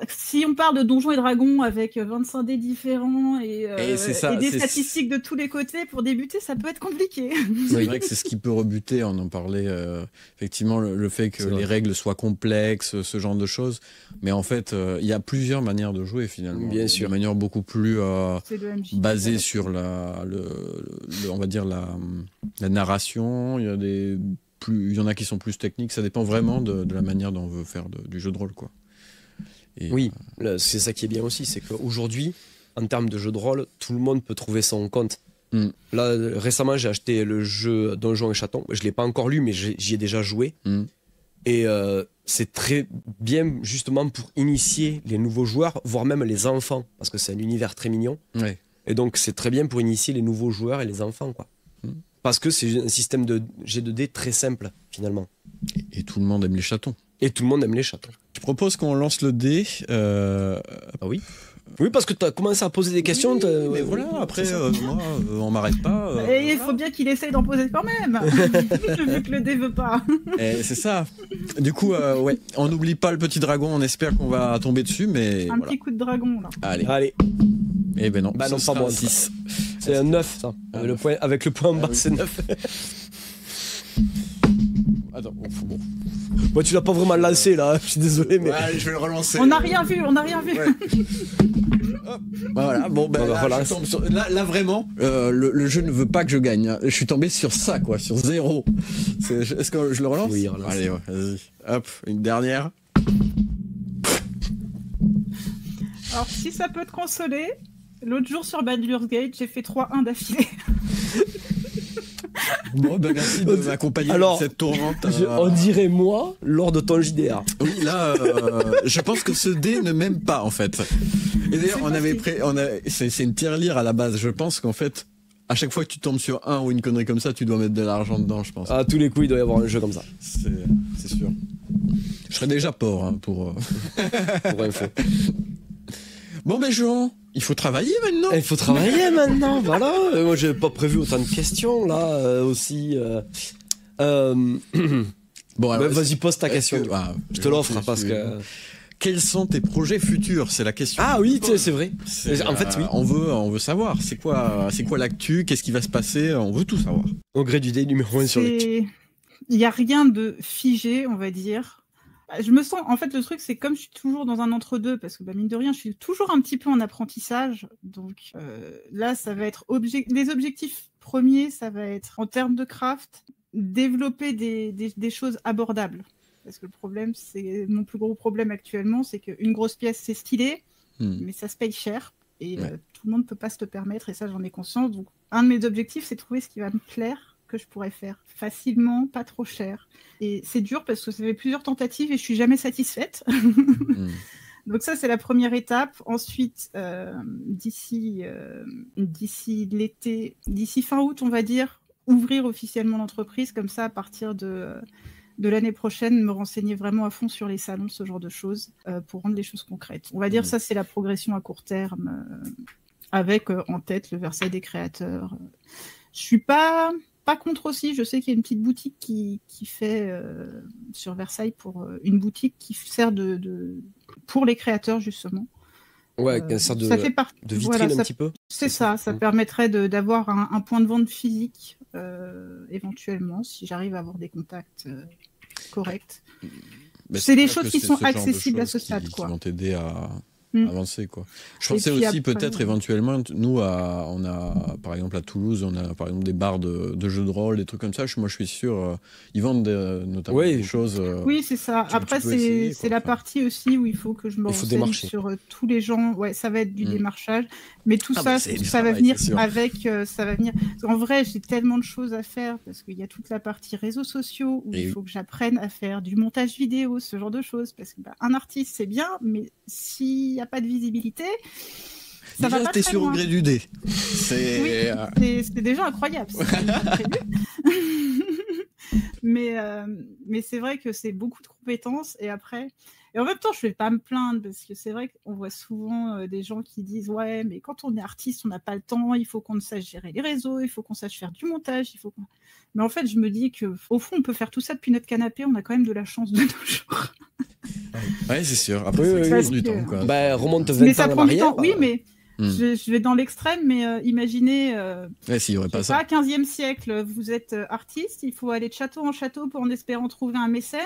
Si on parle de Donjons et Dragons avec 25 dés différents et des statistiques de tous les côtés, pour débuter, ça peut être compliqué. C'est vrai que c'est ce qui peut rebuter, on en parlait, effectivement, le fait que les règles soient complexes, ce genre de choses. Mais en fait, il y a plusieurs manières de jouer finalement. Bien sûr. De manière beaucoup plus basée sur on va dire la narration. Il y en a qui sont plus techniques. Ça dépend vraiment de la manière dont on veut faire du jeu de rôle, quoi. Et oui, c'est ça qui est bien aussi, c'est qu'aujourd'hui, en termes de jeu de rôle, tout le monde peut trouver son compte. Là, récemment, j'ai acheté le jeu Donjons et Chatons. Je ne l'ai pas encore lu, mais j'y ai déjà joué. Et c'est très bien, justement, pour initier les nouveaux joueurs, voire même les enfants, parce que c'est un univers très mignon. Ouais. Et donc, c'est très bien pour initier les nouveaux joueurs et les enfants, quoi. Parce que c'est un système de G2D très simple, finalement. Et tout le monde aime les chatons. Et tout le monde aime les chatons. Je propose qu'on lance le dé. Oui. Oui, parce que tu as commencé à poser des questions. Mais voilà, après, moi, on m'arrête pas. Et il faut bien qu'il essaye d'en poser quand même, vu que le dé veut pas. C'est ça. Du coup, on n'oublie pas le petit dragon, on espère qu'on va tomber dessus, mais petit coup de dragon, là. Allez. Eh ben non, non, pas moi. 6. C'est un 9, ça. Avec le point en bas, c'est 9. Attends, bon. Moi, tu l'as pas vraiment lancé, là. Je suis désolé, mais... Ouais, je vais le relancer. On n'a rien vu. Ouais. Hop. Voilà, bon, ben là, je tombe sur... là, vraiment, le jeu ne veut pas que je gagne. Hein. Je suis tombé sur ça, quoi, sur 0. Est-ce que je le relance? Oui, relance. Allez, ouais, vas-y. Hop, une dernière. Alors, si ça peut te consoler, l'autre jour sur Baldur's Gate, j'ai fait 3-1 d'affilée. Bon, ben merci de m'accompagner dans cette tourmente. On dirait moi lors de ton JDR. Oui, là, je pense que ce dé ne m'aime pas, en fait. Et d'ailleurs, c'est une tirelire à la base. Je pense qu'en fait, à chaque fois que tu tombes sur un ou une connerie comme ça, tu dois mettre de l'argent dedans, je pense. À tous les coups, il doit y avoir un jeu comme ça. C'est sûr. Je serais déjà port pour info. Bon, ben Jean, il faut travailler maintenant. Il faut travailler maintenant, voilà. Moi, j'ai pas prévu autant de questions, là, aussi. Bon, alors, vas-y, pose ta question. Je te l'offre, parce que... Quels sont tes projets futurs? C'est la question. Ah oui, c'est vrai. En fait, oui. On veut savoir. C'est quoi l'actu? Qu'est-ce qui va se passer? On veut tout savoir. Au gré du dé numéro 1 sur l'actu. Il n'y a rien de figé, on va dire. Je me sens, en fait, le truc, c'est comme je suis toujours dans un entre-deux, parce que mine de rien, je suis toujours un petit peu en apprentissage. Donc là, ça va être les objectifs premiers, ça va être en termes de craft, développer des choses abordables. Parce que le problème, c'est mon plus gros problème actuellement, c'est qu'une grosse pièce, c'est stylé, mais ça se paye cher. Et tout le monde ne peut pas se le permettre, et ça, j'en ai conscience. Donc, un de mes objectifs, c'est de trouver ce qui va me plaire, que je pourrais faire facilement, pas trop cher. Et c'est dur parce que ça fait plusieurs tentatives et je suis jamais satisfaite. Donc ça, c'est la première étape. Ensuite, d'ici l'été, d'ici fin août, on va dire, ouvrir officiellement l'entreprise. Comme ça, à partir de l'année prochaine, me renseigner vraiment à fond sur les salons, ce genre de choses, pour rendre les choses concrètes. On va dire ça, c'est la progression à court terme, avec en tête le Versailles des créateurs. Je suis pas contre aussi, je sais qu'il y a une petite boutique qui fait sur Versailles une boutique qui sert pour les créateurs justement. Ouais, qui sert de vitrine un petit peu. C'est ça permettrait d'avoir un point de vente physique éventuellement, si j'arrive à avoir des contacts corrects. C'est des choses qui sont accessibles à ce stade. Qui vont t'aider à avancer, quoi. Je pensais aussi après, peut-être éventuellement, nous on a par exemple à Toulouse, on a par exemple des bars de jeux de rôle, des trucs comme ça. Moi je suis sûr, ils vendent notamment des choses. Oui, c'est ça. Après c'est la partie aussi où il faut que je me renseigne sur tous les gens. Ouais, ça va être du démarchage, mais tout ça va venir avec. Ça va venir. En vrai, j'ai tellement de choses à faire parce qu'il y a toute la partie réseaux sociaux où il faut que j'apprenne à faire du montage vidéo, ce genre de choses, parce que un artiste c'est bien, mais s'il n'y a pas de visibilité, ça va pas très loin. Sur au gré du dé. C'est déjà incroyable. Mais c'est vrai que c'est beaucoup de compétences et en même temps je vais pas me plaindre parce que c'est vrai qu'on voit souvent des gens qui disent ouais mais quand on est artiste on n'a pas le temps, il faut qu'on sache gérer les réseaux, il faut qu'on sache faire du montage, mais en fait je me dis que au fond on peut faire tout ça depuis notre canapé, on a quand même de la chance de nos jours. Ouais, c'est sûr. Après, ça prend du temps, quoi. Remonte 20 ans en arrière. Oui, mais je vais dans l'extrême, mais imaginez, s'il y aurait pas ça. 15e siècle, vous êtes artiste, il faut aller de château en château en espérant trouver un mécène.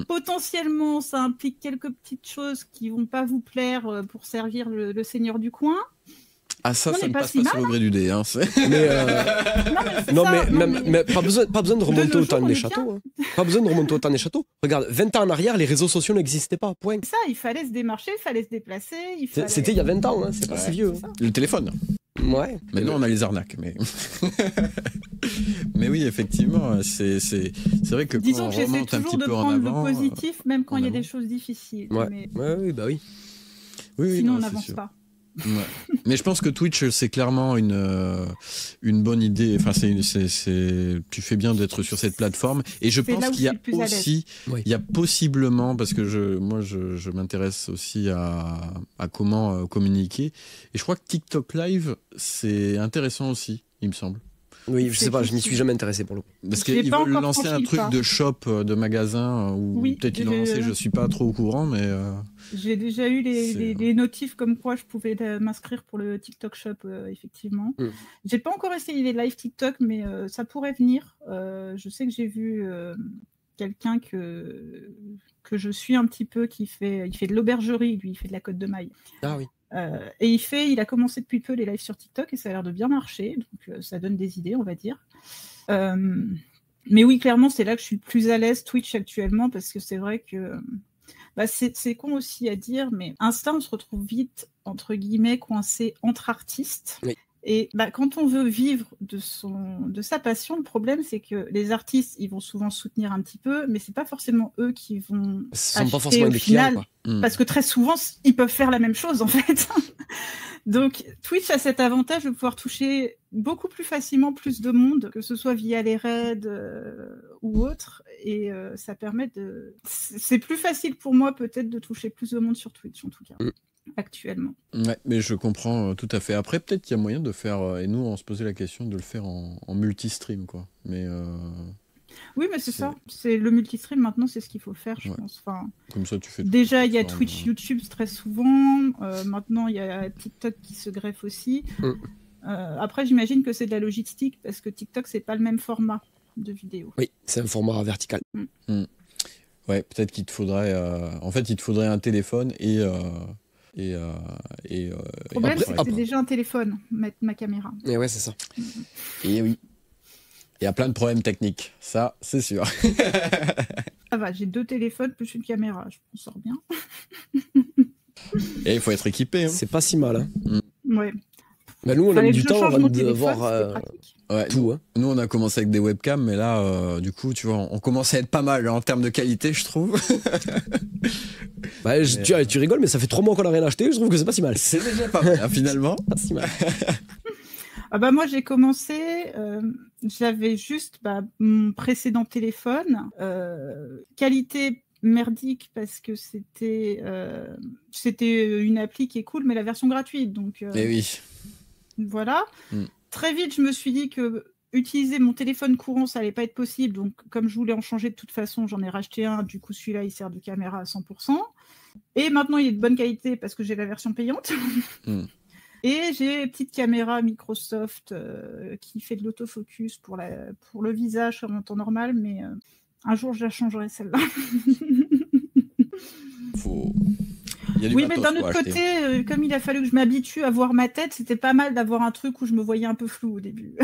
Potentiellement, ça implique quelques petites choses qui vont pas vous plaire pour servir le seigneur du coin. Ah ça ne passe pas sur le gré du dé. Hein, mais pas besoin de remonter autant des châteaux. Hein. Pas besoin de remonter autant des châteaux. Regarde, 20 ans en arrière, les réseaux sociaux n'existaient pas, point. Ça, il fallait se démarcher, il fallait se déplacer. C'était il y a 20 ans, hein, c'est pas si vieux. Le téléphone. Ouais. Maintenant, on a les arnaques. Mais oui, effectivement, c'est vrai que disons quand que on remonte un petit peu en avant... Disons que j'essaie toujours de prendre le positif, même quand il y a des choses difficiles. Ouais, mais... oui, bah oui. Sinon, on n'avance pas. Ouais. Mais je pense que Twitch c'est clairement une bonne idée. Enfin, tu fais bien d'être sur cette plateforme. Et je pense qu'il y a aussi, il y a possiblement, parce que je m'intéresse aussi à comment communiquer. Et je crois que TikTok Live c'est intéressant aussi, il me semble. Oui, je sais pas, je m'y suis jamais intéressé pour le coup. Parce J'ai qu'ils pas veulent encore lancer un franchi le truc pas. de shop, de magasin, ou Oui, peut-être qu'ils l'ont lancé, je suis pas trop au courant, mais j'ai déjà eu c'est- les notifs comme quoi je pouvais m'inscrire pour le TikTok Shop, effectivement. Mm. J'ai pas encore essayé les live TikTok, mais ça pourrait venir. Je sais que j'ai vu quelqu'un que je suis un petit peu il fait de l'aubergerie, lui, il fait de la côte de maille. Ah oui. Et il a commencé depuis peu les lives sur TikTok et ça a l'air de bien marcher, donc ça donne des idées, on va dire. Mais oui, clairement, c'est là que je suis le plus à l'aise Twitch actuellement, parce que c'est vrai que c'est con aussi à dire, mais Insta, on se retrouve vite, entre guillemets, coincé entre artistes. Oui. Et quand on veut vivre de sa passion, le problème, c'est que les artistes, ils vont souvent soutenir un petit peu, mais c'est pas forcément eux qui vont Ce sont acheter pas forcément au des clients, final, quoi. parce que très souvent, ils peuvent faire la même chose, en fait. Donc, Twitch a cet avantage de pouvoir toucher beaucoup plus facilement plus de monde, que ce soit via les raids ou autres. Et ça permet de... C'est plus facile pour moi, peut-être, de toucher plus de monde sur Twitch, en tout cas, actuellement. Ouais, mais je comprends tout à fait. Après, peut-être qu'il y a moyen de faire, et nous, on se posait la question de le faire en multi-stream, quoi. Mais oui, mais c'est ça. C'est le multistream maintenant, c'est ce qu'il faut faire, je Ouais. pense. Enfin, comme ça, tu fais. déjà, il y a plateformes, Twitch, YouTube très souvent. Maintenant, il y a TikTok qui se greffe aussi. Après, j'imagine que c'est de la logistique parce que TikTok, c'est pas le même format de vidéo. Oui, c'est un format vertical. Ouais, peut-être qu'il te faudrait. En fait, il te faudrait un téléphone et. Le problème, après- c'est que c'est déjà un téléphone, mettre ma caméra. Et ouais, c'est ça. Et oui. Il y a plein de problèmes techniques, ça, c'est sûr. Ça va, j'ai 2 téléphones plus une caméra, je m'en sors bien. Et il faut être équipé. Hein. C'est pas si mal. Hein. Ouais. Mais nous, on a Fallait mis que du je temps change avant mon de téléphone, voir c'était pratique. Ouais, tout. Hein. Nous, on a commencé avec des webcams, mais là, du coup, tu vois, on commence à être pas mal en termes de qualité, je trouve. Bah, tu rigoles, mais ça fait 3 mois qu'on a rien acheté. Je trouve que c'est pas si mal. C'est déjà pas mal, hein, finalement. Pas si mal. Ah bah moi j'ai commencé, j'avais juste mon précédent téléphone, qualité merdique parce que c'était une appli qui est cool mais la version gratuite donc Mais oui. voilà. Très vite je me suis dit que utiliser mon téléphone courant ça allait pas être possible donc comme je voulais en changer de toute façon j'en ai racheté un, du coup celui-là il sert de caméra à 100% et maintenant il est de bonne qualité parce que j'ai la version payante. Et j'ai une petite caméra Microsoft qui fait de l'autofocus pour le visage en temps normal, mais un jour je la changerai celle-là. Il y a du oui, mais matos, d'un quoi, autre à côté, acheter. comme il a fallu que je m'habitue à voir ma tête, c'était pas mal d'avoir un truc où je me voyais un peu flou au début.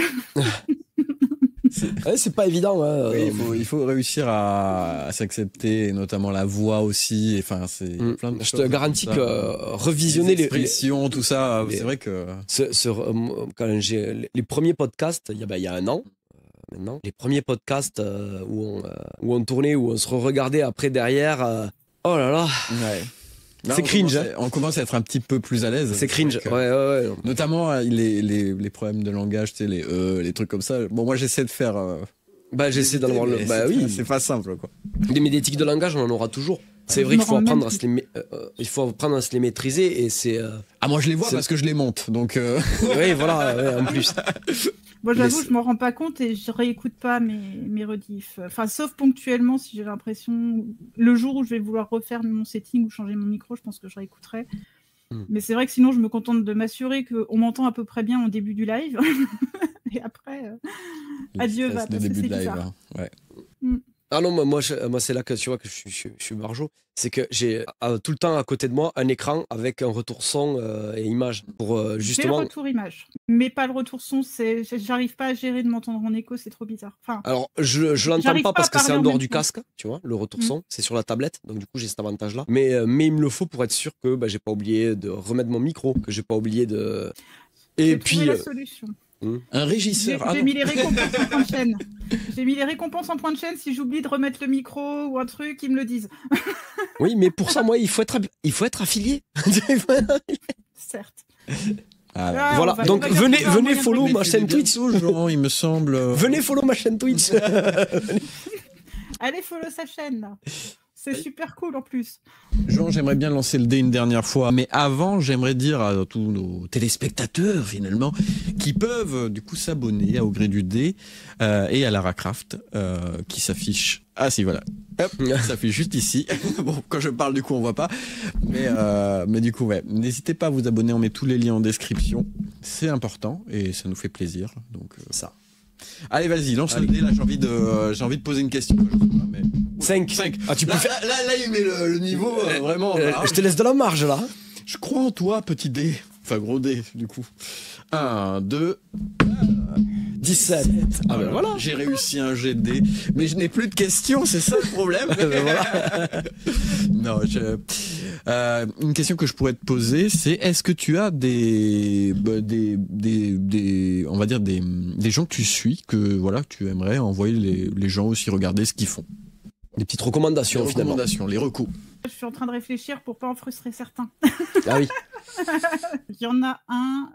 Ouais, c'est pas évident. Hein. Oui, il faut réussir à s'accepter, et notamment la voix aussi. Enfin, c'est plein de Je choses te garantis comme que ça. revisionner les expressions, tout ça, c'est vrai que. Quand j'ai les premiers podcasts, il y a un an maintenant, les premiers podcasts où on tournait, où on se regardait après derrière. Oh là là. Ouais. Là, C'est cringe. On commence à être un petit peu plus à l'aise. C'est cringe. Que, ouais. Notamment les problèmes de langage, tu sais, les trucs comme ça. Bon, moi, j'essaie de faire. J'essaie d'en avoir le. Bah oui. C'est pas simple, quoi. Les médiatiques de langage, on en aura toujours. C'est vrai qu'il faut apprendre à se les maîtriser et c'est. Ah, moi, je les vois parce que je les monte, donc. Oui, voilà, en plus. Moi, j'avoue, je m'en rends pas compte et je réécoute pas mes rediffs. Enfin, sauf ponctuellement, si j'ai l'impression, le jour où je vais vouloir refaire mon setting ou changer mon micro, je pense que je réécouterai. Mais c'est vrai que sinon, je me contente de m'assurer qu'on m'entend à peu près bien au début du live. Et après, adieu, va, parce que c'est bizarre. Hein. Ouais. Ah non, moi c'est là que tu vois que je suis barjot. C'est que j'ai tout le temps à côté de moi un écran avec un retour son et image pour justement. J'ai le retour image, mais pas le retour son. J'arrive pas à gérer de m'entendre en écho, c'est trop bizarre. Enfin, alors je l'entends pas parce que c'est en dehors du casque, tu vois. Le retour son, c'est sur la tablette, donc du coup j'ai cet avantage-là. Mais il me le faut pour être sûr que j'ai pas oublié de remettre mon micro, que j'ai pas oublié de. Et puis. La solution. Un régisseur. J'ai mis les récompenses en point de chaîne. J'ai mis les récompenses en point de chaîne. Si j'oublie de remettre le micro ou un truc, ils me le disent. Oui, mais pour ça, moi, il faut être affilié. Certes. Voilà, donc venez follow ma chaîne Twitch. Jean, il me semble. Venez follow ma chaîne Twitch. Allez follow sa chaîne là. C'est super cool en plus. Jean, j'aimerais bien lancer le dé une dernière fois, mais avant, j'aimerais dire à tous nos téléspectateurs, finalement, qui peuvent du coup s'abonner à Au Gré du Dé et à Lara Craft, qui s'affiche. Ah si, voilà. Hop, ça s'affiche juste ici. Bon, quand je parle, du coup, on voit pas. Mais du coup, ouais. N'hésitez pas à vous abonner, on met tous les liens en description. C'est important et ça nous fait plaisir. Donc, ça. Allez, vas-y, lance le dé, là, j'ai envie de poser une question. 5. Ah, tu peux faire. Là, il met le niveau vraiment. Je te laisse de la marge là. Je crois en toi, petit dé. Enfin, gros dé, du coup. 1, 2, 17. Ah ben voilà. J'ai réussi un jet de dé. Mais je n'ai plus de questions, c'est ça le problème. Non, une question que je pourrais te poser, c'est est-ce que tu as on va dire des gens que tu suis, que voilà, que tu aimerais envoyer les gens aussi regarder ce qu'ils font. Des petites recommandations, finalement. Les recos. Je suis en train de réfléchir pour pas en frustrer certains. Ah oui. Il y en a un,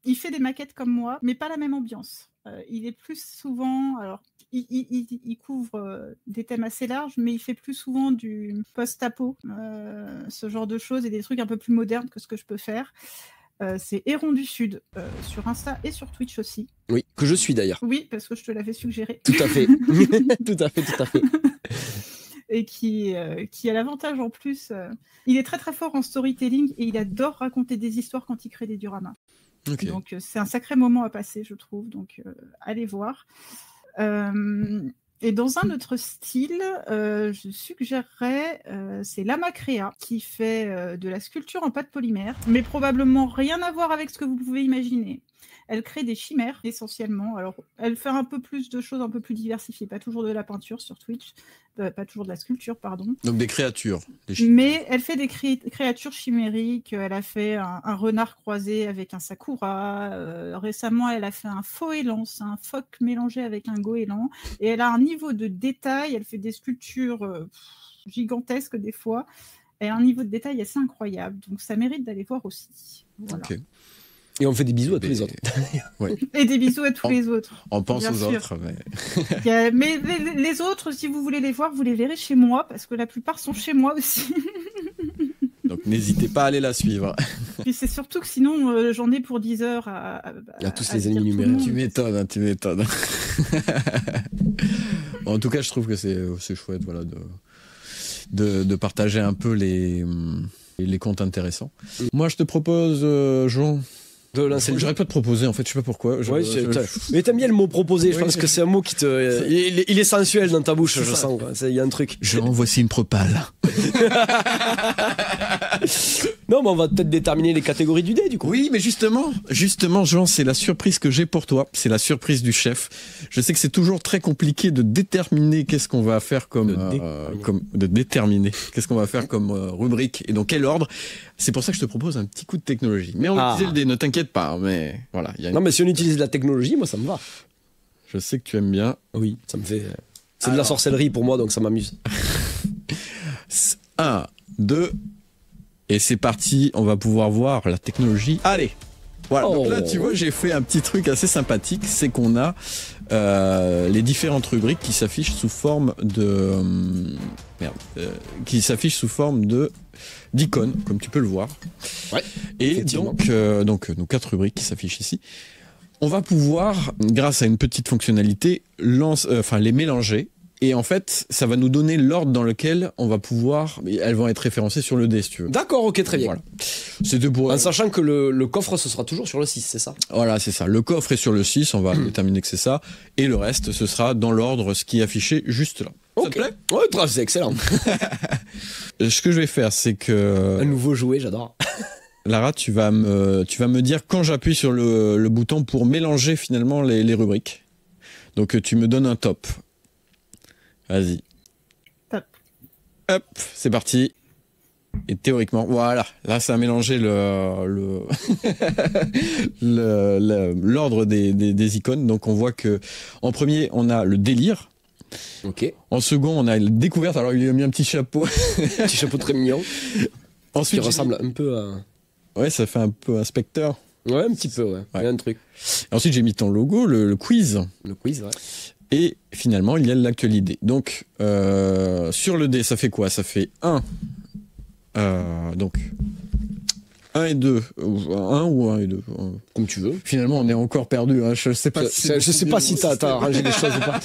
il fait des maquettes comme moi, mais pas la même ambiance. Il est plus souvent, alors il couvre des thèmes assez larges, mais il fait plus souvent du post-apo, ce genre de choses, et des trucs un peu plus modernes que ce que je peux faire. C'est Héron du Sud, sur Insta et sur Twitch aussi. Oui, que je suis d'ailleurs. Oui, parce que je te l'avais suggéré. Tout à fait. Tout à fait. Et qui a l'avantage en plus, il est très très fort en storytelling et il adore raconter des histoires quand il crée des dioramas. Okay. Donc c'est un sacré moment à passer, je trouve, donc allez voir. Et dans un autre style, je suggérerais, c'est Lama Crea, qui fait de la sculpture en pâte polymère, mais probablement rien à voir avec ce que vous pouvez imaginer. Elle crée des chimères, essentiellement. Alors, elle fait un peu plus de choses un peu plus diversifiées, pas toujours de la peinture sur Twitch, pas toujours de la sculpture, pardon. Donc des créatures. Mais elle fait des créatures chimériques. Elle a fait un renard croisé avec un sakura. Récemment, elle a fait un faux élan, c'est un phoque mélangé avec un goéland. Et elle a un niveau de détail. Elle fait des sculptures gigantesques des fois. Elle a un niveau de détail assez incroyable. Donc, ça mérite d'aller voir aussi. Voilà. Ok. Et on fait des bisous à tous les autres. Ouais. Et des bisous à tous les autres. On pense Bien aux sûr. autres. Mais les autres, si vous voulez les voir, vous les verrez chez moi, parce que la plupart sont chez moi aussi. Donc n'hésitez pas à aller la suivre. Puis c'est surtout que sinon, j'en ai pour 10 heures à tous les énumérer. Tu m'étonnes. En tout cas, je trouve que c'est chouette, voilà, de partager un peu les comptes intéressants. Moi, je te propose, Jean. J'arrête pas de proposer, en fait, je sais pas pourquoi. Mais t'aimes bien le mot proposer, je pense que c'est un mot qui te. Il est sensuel dans ta bouche, je sens. Il y a un truc. Jean, voici une propale. Non, mais on va peut-être déterminer les catégories du dé, du coup. Oui, mais justement, Jean, c'est la surprise que j'ai pour toi. C'est la surprise du chef. Je sais que c'est toujours très compliqué de déterminer qu'est-ce qu'on va faire qu'est-ce qu'on va faire comme rubrique et dans quel ordre. C'est pour ça que je te propose un petit coup de technologie. Mais on va utiliser le dé, ne t'inquiète pas. Mais voilà. Non, mais si on utilise de la technologie, moi, ça me va. Je sais que tu aimes bien. Oui, ça me fait. C'est de la sorcellerie pour moi, donc ça m'amuse. 1, 2, et c'est parti. On va pouvoir voir la technologie. Allez. Voilà. Donc là, tu vois, j'ai fait un petit truc assez sympathique. C'est qu'on a les différentes rubriques qui s'affichent sous forme de d'icônes, comme tu peux le voir. Ouais. Et donc nos 4 rubriques qui s'affichent ici. On va pouvoir, grâce à une petite fonctionnalité, les mélanger. Et en fait, ça va nous donner l'ordre dans lequel on va pouvoir. Elles vont être référencées sur le dé, si tu veux. D'accord, ok, très bien. Voilà. C'était pour. En sachant que le coffre, ce sera toujours sur le 6, c'est ça? Voilà, c'est ça. Le coffre est sur le 6, on va déterminer que c'est ça. Et le reste, ce sera dans l'ordre, ce qui est affiché juste là. Okay. Ça te plaît? Ouais, c'est excellent. Ce que je vais faire, c'est que. Un nouveau jouet, j'adore. Lara, tu vas me dire quand j'appuie sur le bouton pour mélanger finalement les rubriques. Donc tu me donnes un top. Vas-y. Top. Hop, c'est parti. Et théoriquement, voilà, là ça a mélangé l'ordre des icônes. Donc on voit que en premier on a le délire. Ok. En second on a la découverte. Alors il a mis un petit chapeau. Un petit chapeau très mignon. Ensuite, qui ressemble un peu à. Ouais, ça fait un peu un Spectre. Ouais, un petit peu, ouais. Il y a un truc. Et ensuite j'ai mis ton logo, le quiz. Le quiz, ouais. Et finalement, il y a l'actualité. Donc, sur le dé, ça fait quoi? Ça fait 1. Donc, 1 et 2. 1 ou 1 et 2. Comme tu veux. Finalement, on est encore perdu. Hein. Je sais pas si t'as arrangé les choses ou pas.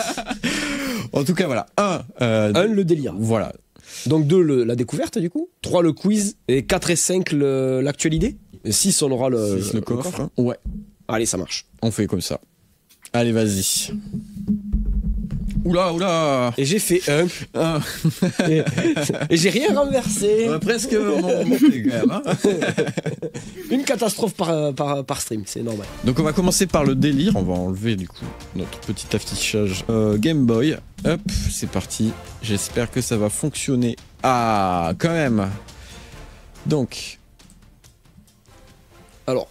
En tout cas, voilà. 1. 1, le délire. Voilà. Donc 2, la découverte, du coup. 3, le quiz. Et 4 et 5, l'actualité. Et 6, on aura le coffre. Hein. Ouais. Allez, ça marche. On fait comme ça. Allez, vas-y. Oula. Et j'ai fait 1. et j'ai rien renversé. On a presque monté quand même. Hein. Une catastrophe par stream, c'est normal. Donc on va commencer par le délire. On va enlever du coup notre petit affichage Game Boy. Hop, c'est parti. J'espère que ça va fonctionner. Ah, quand même. Donc... Alors,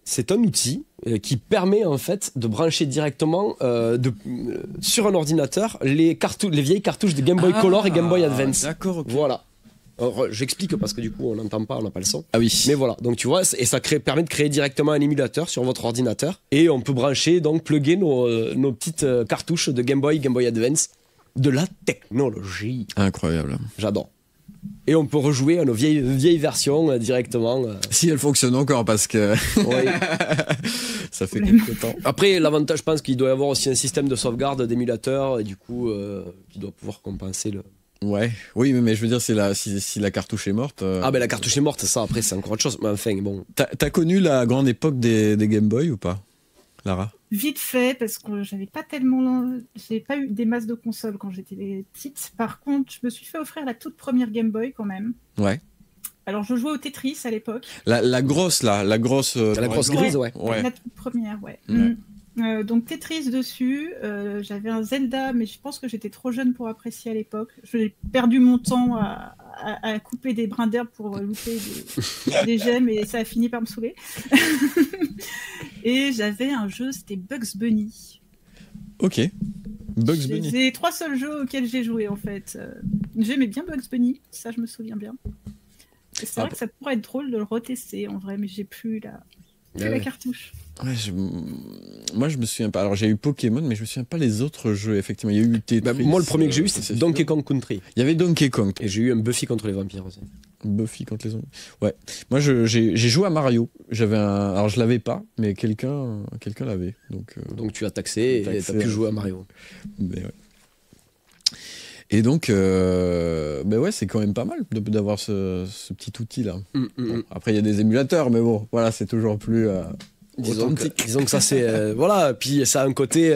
c'est un outil qui permet en fait de brancher directement sur un ordinateur les vieilles cartouches de Game Boy Color et Game Boy Advance. D'accord, ok. Voilà. Alors, j'explique parce que du coup on n'entend pas, on n'a pas le son. Ah oui. Mais voilà, donc tu vois, et ça permet de créer directement un émulateur sur votre ordinateur et on peut brancher, donc plugger nos petites cartouches de Game Boy Advance. De la technologie. Incroyable. J'adore. Et on peut rejouer à nos vieilles versions directement. Si elles fonctionnent encore, parce que Oui. ça fait quelques temps. Après, l'avantage, je pense qu'il doit y avoir aussi un système de sauvegarde d'émulateur et du coup, qui doit pouvoir compenser le. Ouais, oui, mais je veux dire, si la cartouche est morte. Ah, ben la cartouche est morte, ça, après, c'est encore autre chose. Mais enfin, bon. T'as connu la grande époque des Game Boy ou pas, Lara? Vite fait, parce que j'ai pas eu des masses de consoles quand j'étais petite. Par contre, je me suis fait offrir la toute première Game Boy quand même. Ouais. Alors, je jouais au Tetris à l'époque. La grosse, là, la grosse grise, ouais. La toute première, ouais. Ouais. Donc Tetris dessus, j'avais un Zelda, mais je pense que j'étais trop jeune pour apprécier à l'époque. J'ai perdu mon temps à couper des brins d'herbe pour louper des gemmes et ça a fini par me saouler. Et j'avais un jeu, c'était Bugs Bunny. Ok. Bugs Bunny. C'est les 3 seuls jeux auxquels j'ai joué en fait. J'aimais bien Bugs Bunny, ça je me souviens bien. Et c'est vrai que ça pourrait être drôle de le retester en vrai, mais j'ai plus la cartouche. Ouais, moi je me souviens pas. Alors j'ai eu Pokémon, mais je me souviens pas les autres jeux. Effectivement, il y a eu Tetris. Moi, le premier que j'ai eu, c'était Donkey Kong Country. Il y avait Donkey Kong. Et j'ai eu un Buffy contre les vampires aussi. Buffy contre les zombies. Ouais. Moi j'ai joué à Mario. Alors je l'avais pas, mais quelqu'un l'avait. Donc tu as taxé et t'as pu jouer à Mario. Mais ouais. Et donc, ouais, c'est quand même pas mal d'avoir ce petit outil là. Bon, après, il y a des émulateurs, mais bon, voilà, c'est toujours plus authentique. Disons que ça, c'est. Voilà, puis ça a un côté.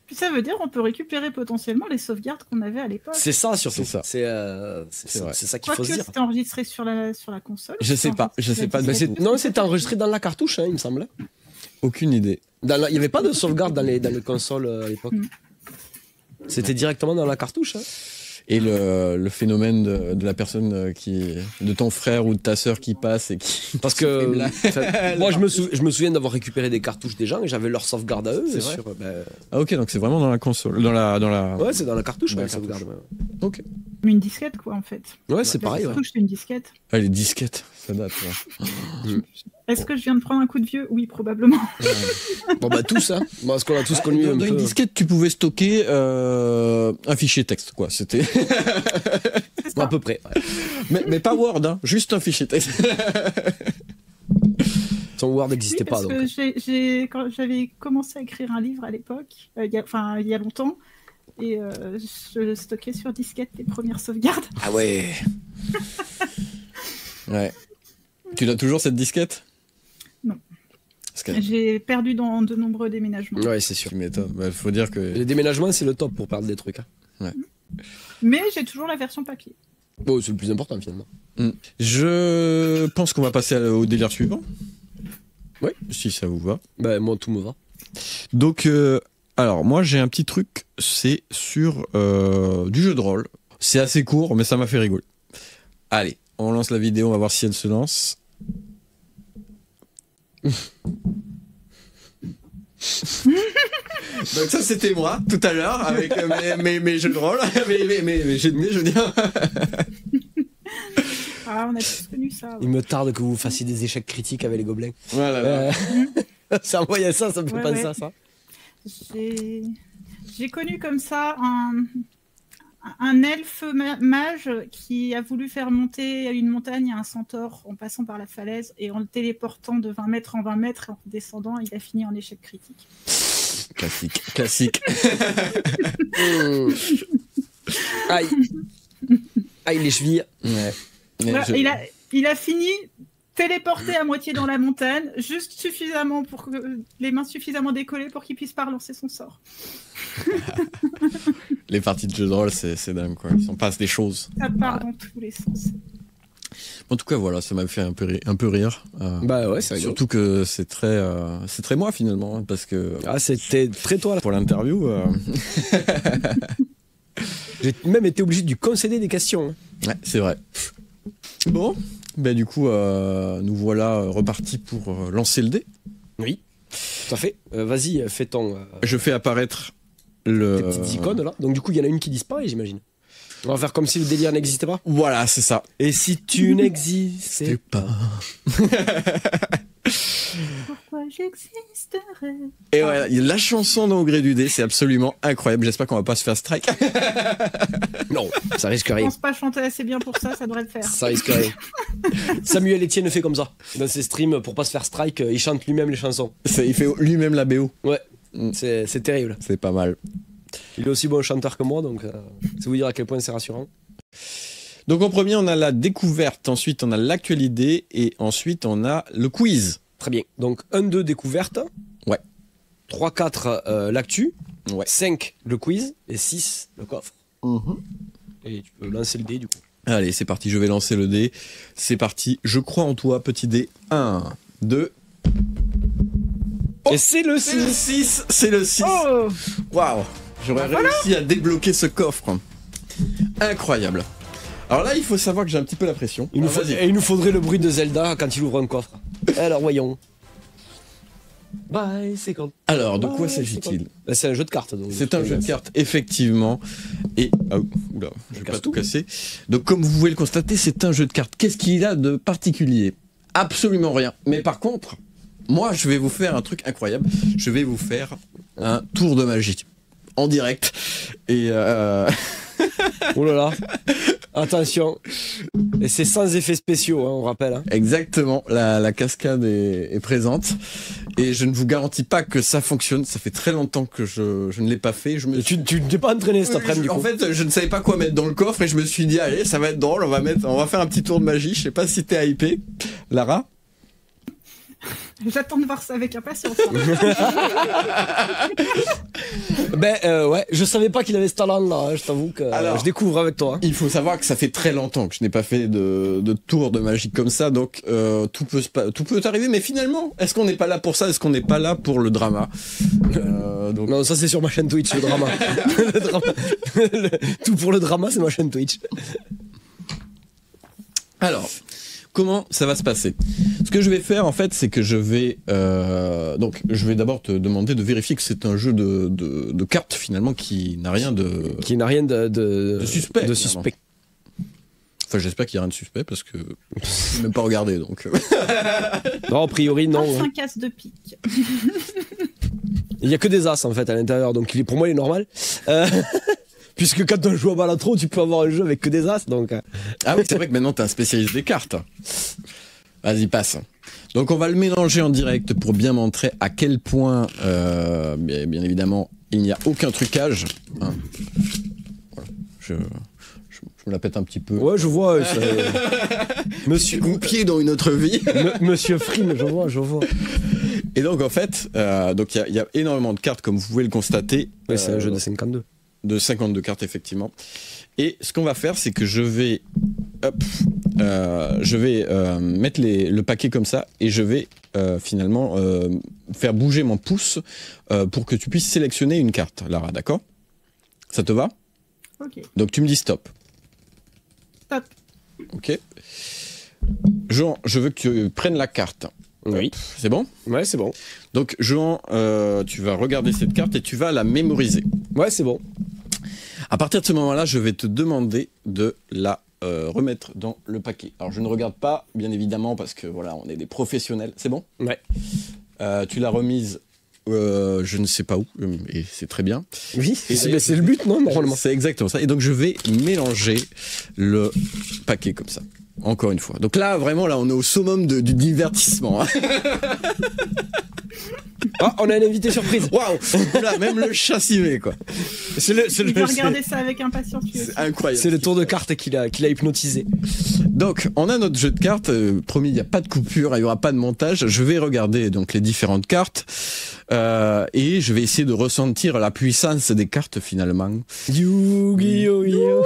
Puis ça veut dire qu'on peut récupérer potentiellement les sauvegardes qu'on avait à l'époque. C'est ça, surtout. C'est ça. C'est ça qu'il faut se dire. C'était enregistré sur la console. Je sais pas. Non, c'était enregistré dans la cartouche, hein, il me semble. Aucune idée. Il n'y avait pas de sauvegarde dans les consoles à l'époque. C'était directement dans la cartouche. Hein. Et le phénomène de la personne de ton frère ou de ta sœur qui passe et qui. Parce que moi, je me souviens d'avoir récupéré des cartouches des gens et j'avais leur sauvegarde à eux. C'est vrai. Ah ok, donc c'est vraiment dans la console, dans la. Ouais, c'est dans la cartouche. La sauvegarde. Ouais. Ok. Mais une disquette quoi en fait. Ouais, c'est pareil. La cartouche c'est une disquette. Ah les disquettes, ça date. Ouais. Est-ce que je viens de prendre un coup de vieux? Oui, probablement. Bon bah tous, hein. Parce qu'on a tous connu dans une disquette, tu pouvais stocker un fichier texte, quoi. C'était à peu près. Ouais. Mais pas Word, hein. Juste un fichier texte. Son Word n'existait pas. Donc. Quand j'avais commencé à écrire un livre à l'époque, il y a longtemps, et je stockais sur disquette les premières sauvegardes. Ah ouais. Ouais. Tu l'as toujours cette disquette? Non. J'ai perdu dans de nombreux déménagements. Ouais, c'est sûr. Tu m'étonnes. Bah, faut dire que les déménagements, c'est le top pour perdre des trucs. Hein. Ouais. Mais j'ai toujours la version papier. Bon, c'est le plus important finalement. Je pense qu'on va passer au délire suivant. Oui. Si ça vous va. Bah, moi, tout me va. Donc, alors, moi, j'ai un petit truc. C'est sur du jeu de rôle. C'est assez court, mais ça m'a fait rigoler. Allez, on lance la vidéo, on va voir si elle se lance. Donc ça c'était moi tout à l'heure avec mes jeux de rôle, mes jeux de nez, je veux dire. Ah, on a tous connu ça. Ouais. Il me tarde que vous fassiez des échecs critiques avec les gobelins. Voilà. Ça envoyait ça me fait penser à ça. J'ai connu comme ça un elfe mage qui a voulu faire monter une montagne à un centaure en passant par la falaise et en le téléportant de 20 mètres en 20 mètres et en descendant, il a fini en échec critique. Classique. Aïe. Aïe, les chevilles. Ouais. Voilà, il a fini téléporté à moitié dans la montagne, juste suffisamment pour que les mains suffisamment décollées pour qu'il puisse pas relancer son sort. Les parties de jeu de rôle, c'est dingue, quoi. Ils s'en passent des choses. Ça part dans tous les sens. En tout cas, voilà, ça m'a fait un peu rire. Bah ouais, c'est surtout que c'est très moi, finalement, hein, parce que... Ah, c'était très toi, là. Pour l'interview... J'ai même été obligé de lui concéder des questions. Hein. Ouais, c'est vrai. Bon, ben du coup, nous voilà repartis pour lancer le dé. Oui, tout à fait. Vas-y, fais ton... Je fais apparaître tes petites icônes, là. Donc du coup, il y en a une qui disparaît, j'imagine. On va faire comme si le délire n'existait pas. Voilà, c'est ça. Et si tu n'existais pas... Pourquoi j'existerais? Et voilà, la chanson dans Au gré du dé, c'est absolument incroyable. J'espère qu'on va pas se faire strike. Non, ça risque Je rien. pense pas chanter assez bien pour ça, ça devrait le faire. Ça risque rien. Samuel Etienne fait comme ça. Dans ses streams, pour pas se faire strike, il chante lui-même les chansons. Il fait lui-même la BO. Ouais, c'est terrible. C'est pas mal. Il est aussi bon chanteur que moi, donc c'est vous dire à quel point c'est rassurant. Donc en premier, on a la découverte, ensuite on a l'actualité et ensuite on a le quiz. Très bien. Donc 1-2 découverte. Ouais. 3-4 l'actu. Ouais. 5 le quiz et 6 le coffre. Et tu peux lancer le dé du coup. Allez, c'est parti, je vais lancer le dé. C'est parti, je crois en toi, petit dé. 1, 2... Et c'est le 6. C'est le 6. C'est le 6. Oh, Waouh. J'aurais réussi à débloquer ce coffre. Incroyable. Alors là, il faut savoir que j'ai un petit peu la pression. Il nous faudrait le bruit de Zelda quand il ouvre un coffre. Alors voyons. Bye, c'est quand. Alors, de quoi s'agit-il? C'est un jeu de cartes. C'est un jeu de cartes, effectivement. Et. Ah, oula, je vais pas tout casser. Donc, comme vous pouvez le constater, c'est un jeu de cartes. Qu'est-ce qu'il a de particulier? Absolument rien. Mais par contre, moi, je vais vous faire un truc incroyable. Je vais vous faire un tour de magie. En direct. Et. Oh là là. Attention. Et c'est sans effets spéciaux, hein, on rappelle. Hein. Exactement, la cascade est présente. Et je ne vous garantis pas que ça fonctionne. Ça fait très longtemps que je ne l'ai pas fait. Tu ne t'es pas entraîné cet après-midi. En fait, je ne savais pas quoi mettre dans le coffre et je me suis dit, allez, ça va être drôle, on va faire un petit tour de magie. Je sais pas si t'es hypé, Lara. j'attends de voir ça avec impatience. Ouais, je savais pas qu'il avait ce talent-là. Hein, je t'avoue que je découvre avec toi. Hein. Il faut savoir que ça fait très longtemps que je n'ai pas fait de tour de magie comme ça, donc tout peut arriver. Mais finalement, est-ce qu'on n'est pas là pour ça? Est-ce qu'on n'est pas là pour le drama? Donc... Non, ça c'est sur ma chaîne Twitch, le drama. Tout pour le drama, c'est ma chaîne Twitch. Alors, comment ça va se passer? Ce que je vais faire, en fait, c'est que je vais d'abord te demander de vérifier que c'est un jeu de cartes, finalement, qui n'a rien de... Qui n'a rien de suspect. De suspect. Enfin, j'espère qu'il n'y a rien de suspect, parce que je n'ai même pas regardé, donc... Non, a priori, non. 5 as de pique. Il n'y a que des as, en fait, à l'intérieur, donc pour moi, il est normal. Puisque quand on joue à Balatro, tu peux avoir un jeu avec que des as, donc... Ah oui, c'est vrai que maintenant, t'es un spécialiste des cartes. Vas-y, passe. Donc, on va le mélanger en direct pour bien montrer à quel point, bien évidemment, il n'y a aucun trucage. Hein. Voilà. Je me la pète un petit peu. Ouais, je vois. Monsieur Groupier dans une autre vie. Monsieur Frime, je vois. Et donc, en fait, il y a énormément de cartes, comme vous pouvez le constater. Ouais, c'est un jeu de 52. De 52 cartes, effectivement. Et ce qu'on va faire, c'est que je vais mettre le paquet comme ça et je vais finalement faire bouger mon pouce pour que tu puisses sélectionner une carte, Lara, d'accord? Ça te va? Ok. Donc tu me dis stop. Stop. Ok. Jean, je veux que tu prennes la carte. Oui. C'est bon? Ouais, c'est bon. Donc Jean, tu vas regarder cette carte et tu vas la mémoriser. Ouais, c'est bon. À partir de ce moment-là, je vais te demander de la remettre dans le paquet. Alors, je ne regarde pas, bien évidemment, parce que voilà, on est des professionnels. C'est bon? Ouais. Tu l'as remise je ne sais pas où, et c'est très bien. Oui, c'est le but, non, normalement. C'est exactement ça. Et donc je vais mélanger le paquet comme ça. Encore une fois. Donc là, vraiment, là, on est au summum du divertissement. Hein. Ah, on a un invité surprise. Waouh! Là, même le chat s'y met, quoi. Il va regarder ça avec impatience. C'est incroyable. C'est le tour de cartes qui l'a hypnotisé. Donc, on a notre jeu de cartes. Promis, il n'y a pas de coupure, il n'y aura pas de montage. Je vais regarder donc les différentes cartes et je vais essayer de ressentir la puissance des cartes finalement. Yu-Gi-Oh!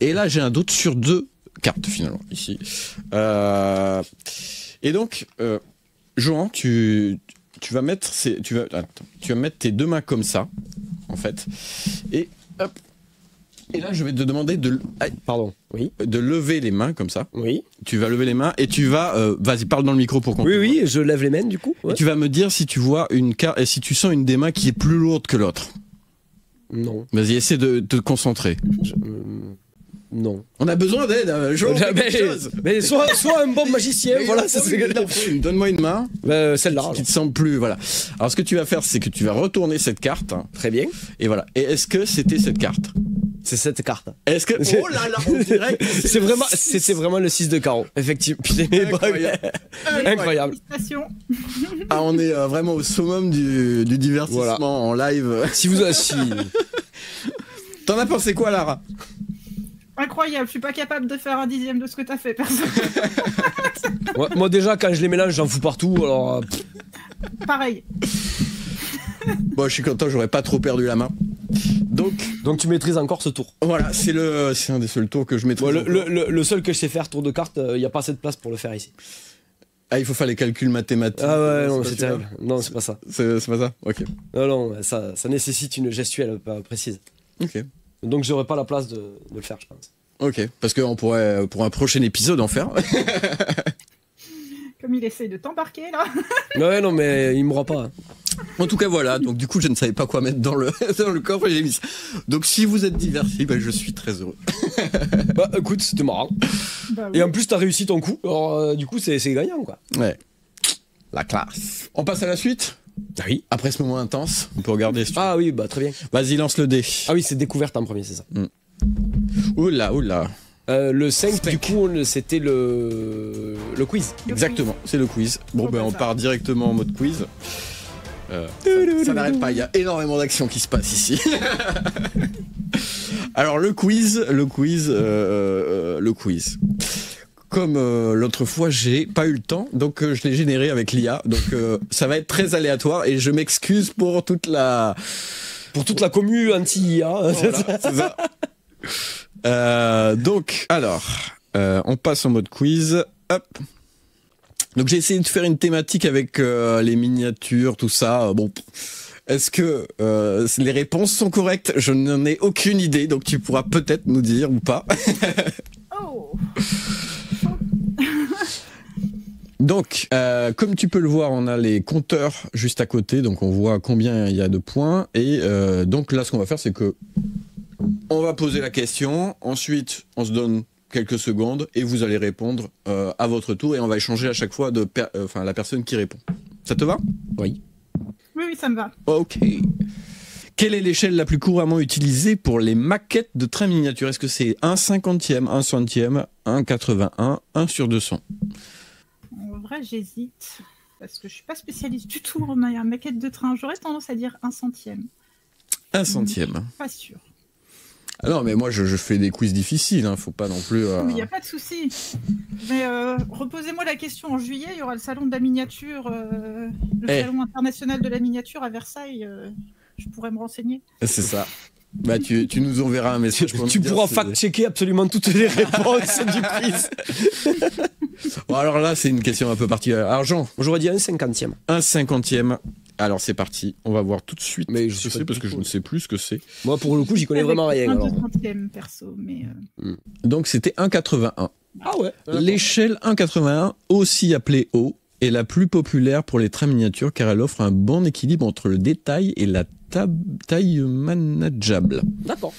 Et là, j'ai un doute sur 2 cartes finalement ici. Et donc, Johan, tu vas mettre tes 2 mains comme ça, en fait. Et hop. Et là, je vais te demander de lever les mains comme ça. Oui. Tu vas lever les mains et tu vas. Vas-y, parle dans le micro pour qu'on. Oui, je lève les mains du coup. Ouais. Et tu vas me dire si tu vois une carte et si tu sens une des mains qui est plus lourde que l'autre. Non. Vas-y, essaie de te concentrer. Non. On a besoin d'aide. Mais soit un bon magicien, voilà. Donne-moi une main. Celle-là. Qui te semble plus, voilà. Alors, ce que tu vas faire, c'est que tu vas retourner cette carte. Très bien. Et voilà. Et est-ce que c'était cette carte? C'est cette carte. Est-ce que oh là là, on dirait que c'était vraiment le 6 de carreau. Effectivement. Incroyable. Ah, on est vraiment au summum du divertissement en live. Si T'en as pensé quoi, Lara? Incroyable, je suis pas capable de faire un dixième de ce que t'as fait, personne. Moi déjà, quand je les mélange, j'en fous partout, alors... Pareil. Bon, je suis content, j'aurais pas trop perdu la main. Donc tu maîtrises encore ce tour. Voilà, c'est un des seuls tours que je maîtrise. Le seul que je sais faire, tour de carte, il n'y a pas assez de place pour le faire ici. Ah, il faut faire les calculs mathématiques. Ah ouais, non, c'est terrible. Non, c'est pas ça. C'est pas ça? Ok. Non, ça nécessite une gestuelle précise. Ok. Donc j'aurais pas la place de le faire, je pense. Ok, parce qu'on pourrait, pour un prochain épisode, en faire. Comme il essaye de t'embarquer, là. Ouais, non, mais il mourra pas. Hein. En tout cas, voilà. Donc, du coup, je ne savais pas quoi mettre dans le coffre et j'ai mis ça. Donc, si vous êtes divertis, je suis très heureux. Bah, écoute, c'était marrant. Bah, oui. Et en plus, t'as réussi ton coup. Alors, du coup, c'est gagnant, quoi. Ouais. La classe. On passe à la suite? Oui. Après ce moment intense, on peut regarder. Ah oui, bah très bien. Vas-y, lance le dé. Ah oui, c'est découverte en premier, c'est ça. Oula. Le 5, du coup, c'était le quiz. Exactement, c'est le quiz. Bon, on part directement en mode quiz. Ça n'arrête pas, il y a énormément d'actions qui se passent ici. Alors, le quiz. Comme l'autre fois, j'ai pas eu le temps, donc je l'ai généré avec l'IA. Donc ça va être très aléatoire et je m'excuse pour toute la commu anti-IA. Voilà, c'est ça. Donc, alors, on passe en mode quiz. Hop. Donc j'ai essayé de faire une thématique avec les miniatures, tout ça. Bon, est-ce que les réponses sont correctes? Je n'en ai aucune idée, donc tu pourras peut-être nous dire ou pas. Oh. Donc, comme tu peux le voir, on a les compteurs juste à côté, donc on voit combien il y a de points. Et donc là, ce qu'on va faire, c'est que on va poser la question, ensuite on se donne quelques secondes et vous allez répondre à votre tour et on va échanger à chaque fois la personne qui répond. Ça te va? Oui. Oui, ça me va. Ok. Quelle est l'échelle la plus couramment utilisée pour les maquettes de trains miniatures? Est-ce que c'est 1/50, 1/100, 1/81, 1/200? En vrai, j'hésite. Parce que je suis pas spécialiste du tout en maquette de train. J'aurais tendance à dire 1/100. 1/100. Pas sûr. Ah non, mais moi je fais des quiz difficiles, faut pas non plus. Il n'y a pas de souci. Mais reposez-moi la question en juillet, il y aura le salon de la miniature, salon international de la miniature à Versailles. Je pourrais me renseigner. C'est ça. Bah tu nous enverras un message. Tu pourras fact-checker absolument toutes les réponses du quiz. Bon, alors là, c'est une question un peu particulière. Alors Jean, j'aurais dit 1/50. 1/50. Alors c'est parti, on va voir tout de suite. Mais je sais parce que je ne sais plus ce que c'est. Moi pour le coup, j'y connais vraiment rien. 1/200 perso, mais. Donc c'était 1/81. Ah ouais. L'échelle 1/81, aussi appelée O, est la plus populaire pour les trains miniatures car elle offre un bon équilibre entre le détail et la taille manageable. D'accord.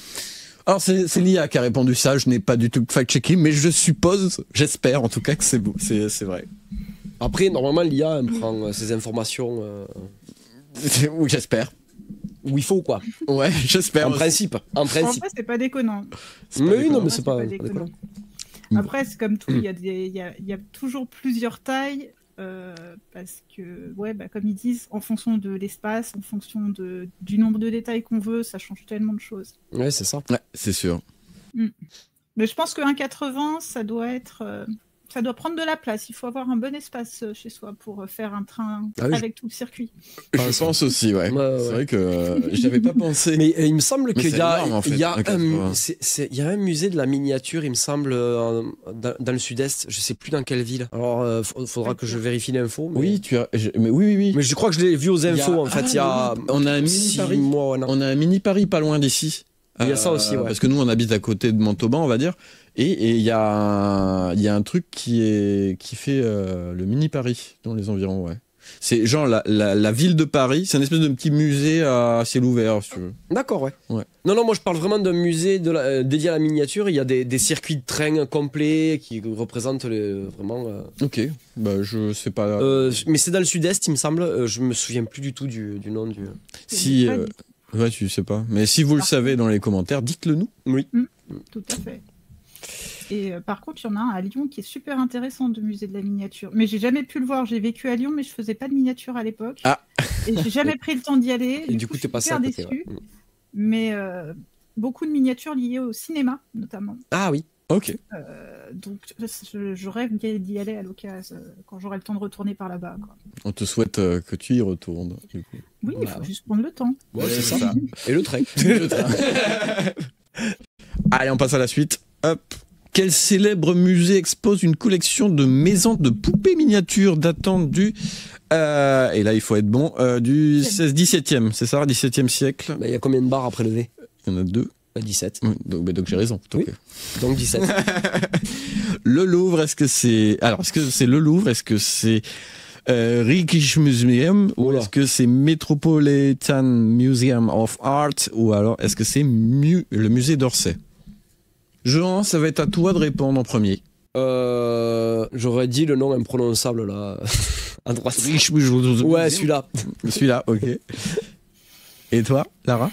Alors c'est l'IA qui a répondu ça, je n'ai pas du tout fact-checké, mais je suppose, j'espère en tout cas que c'est vrai. Après, normalement, l'IA elle prend ces informations Oui, j'espère. où il faut, quoi. Ouais, j'espère. En aussi. principe. En En principe. vrai, c'est pas déconnant. Mais oui, non, mais Ouais, c'est pas déconnant. déconnant. Après, c'est comme tout, il y a toujours plusieurs tailles. Parce que, ouais, bah, comme ils disent, en fonction de l'espace, en fonction du nombre de détails qu'on veut, ça change tellement de choses. Ouais, c'est ça. Ouais, c'est sûr. Mais je pense que 1,80, ça doit prendre de la place. Il faut avoir un bon espace chez soi pour faire un train avec tout le circuit. Je pense aussi, ouais. Ouais. C'est vrai que j'avais pas pensé. Mais il me semble Mais qu'il c'est y a, énorme, en fait, il y a un 80. il y a un musée de la miniature, il me semble, dans le sud-est. Je sais plus dans quelle ville. Alors, faudra que je vérifie l'info. Mais... Oui, mais oui. Mais je crois que je l'ai vu aux infos, en fait. Il y a On a un mini 6 Paris. mois, On a un mini Paris pas loin d'ici. Il y a ça aussi, ouais. Parce que nous, on habite à côté de Montauban, on va dire. Et il y a un truc qui fait le mini Paris dans les environs, ouais. C'est genre la ville de Paris, c'est une espèce de petit musée à ciel ouvert, si tu veux. D'accord, ouais. Ouais. Non, moi je parle vraiment d'un musée dédié à la miniature. Il y a des circuits de train complets qui représentent vraiment. Ok, bah je sais pas. Mais c'est dans le sud-est, il me semble. Je me souviens plus du tout du nom du. Si. Ouais, tu sais pas. Mais si vous le savez dans les commentaires, dites-le nous. Oui. Tout à fait. Et par contre, il y en a un à Lyon qui est super intéressant de musée de la miniature. Mais j'ai jamais pu le voir. J'ai vécu à Lyon, mais je faisais pas de miniature à l'époque. Ah. Et j'ai jamais pris le temps d'y aller. Et du coup, t'es passé à côté. déçue. Ouais. Mais beaucoup de miniatures liées au cinéma, notamment. Ah oui. Ok. Donc, je rêve d'y aller à l'occasion quand j'aurai le temps de retourner par là-bas. Quoi. On te souhaite que tu y retournes. Du coup. Oui, il faut juste prendre le temps. Ouais, c'est ça. Et le train. Allez, on passe à la suite. Hop. Quel célèbre musée expose une collection de maisons de poupées miniatures datant du... et là, il faut être bon. Du 17e, c'est ça, 17e siècle. Il y a combien de barres à prélever? Il y en a 2. 17. Oui, donc j'ai raison. Oui. Donc 17. Le Louvre, est-ce que c'est... Alors, est-ce que c'est le Louvre? Est-ce que c'est Rijksmuseum? Ou est-ce que c'est Metropolitan Museum of Art? Ou alors, est-ce que c'est le musée d'Orsay? Jean, ça va être à toi de répondre en premier. J'aurais dit le nom imprononçable là, à droite. Ouais, Ouais, celui-là. Celui-là, ok. Et toi, Lara?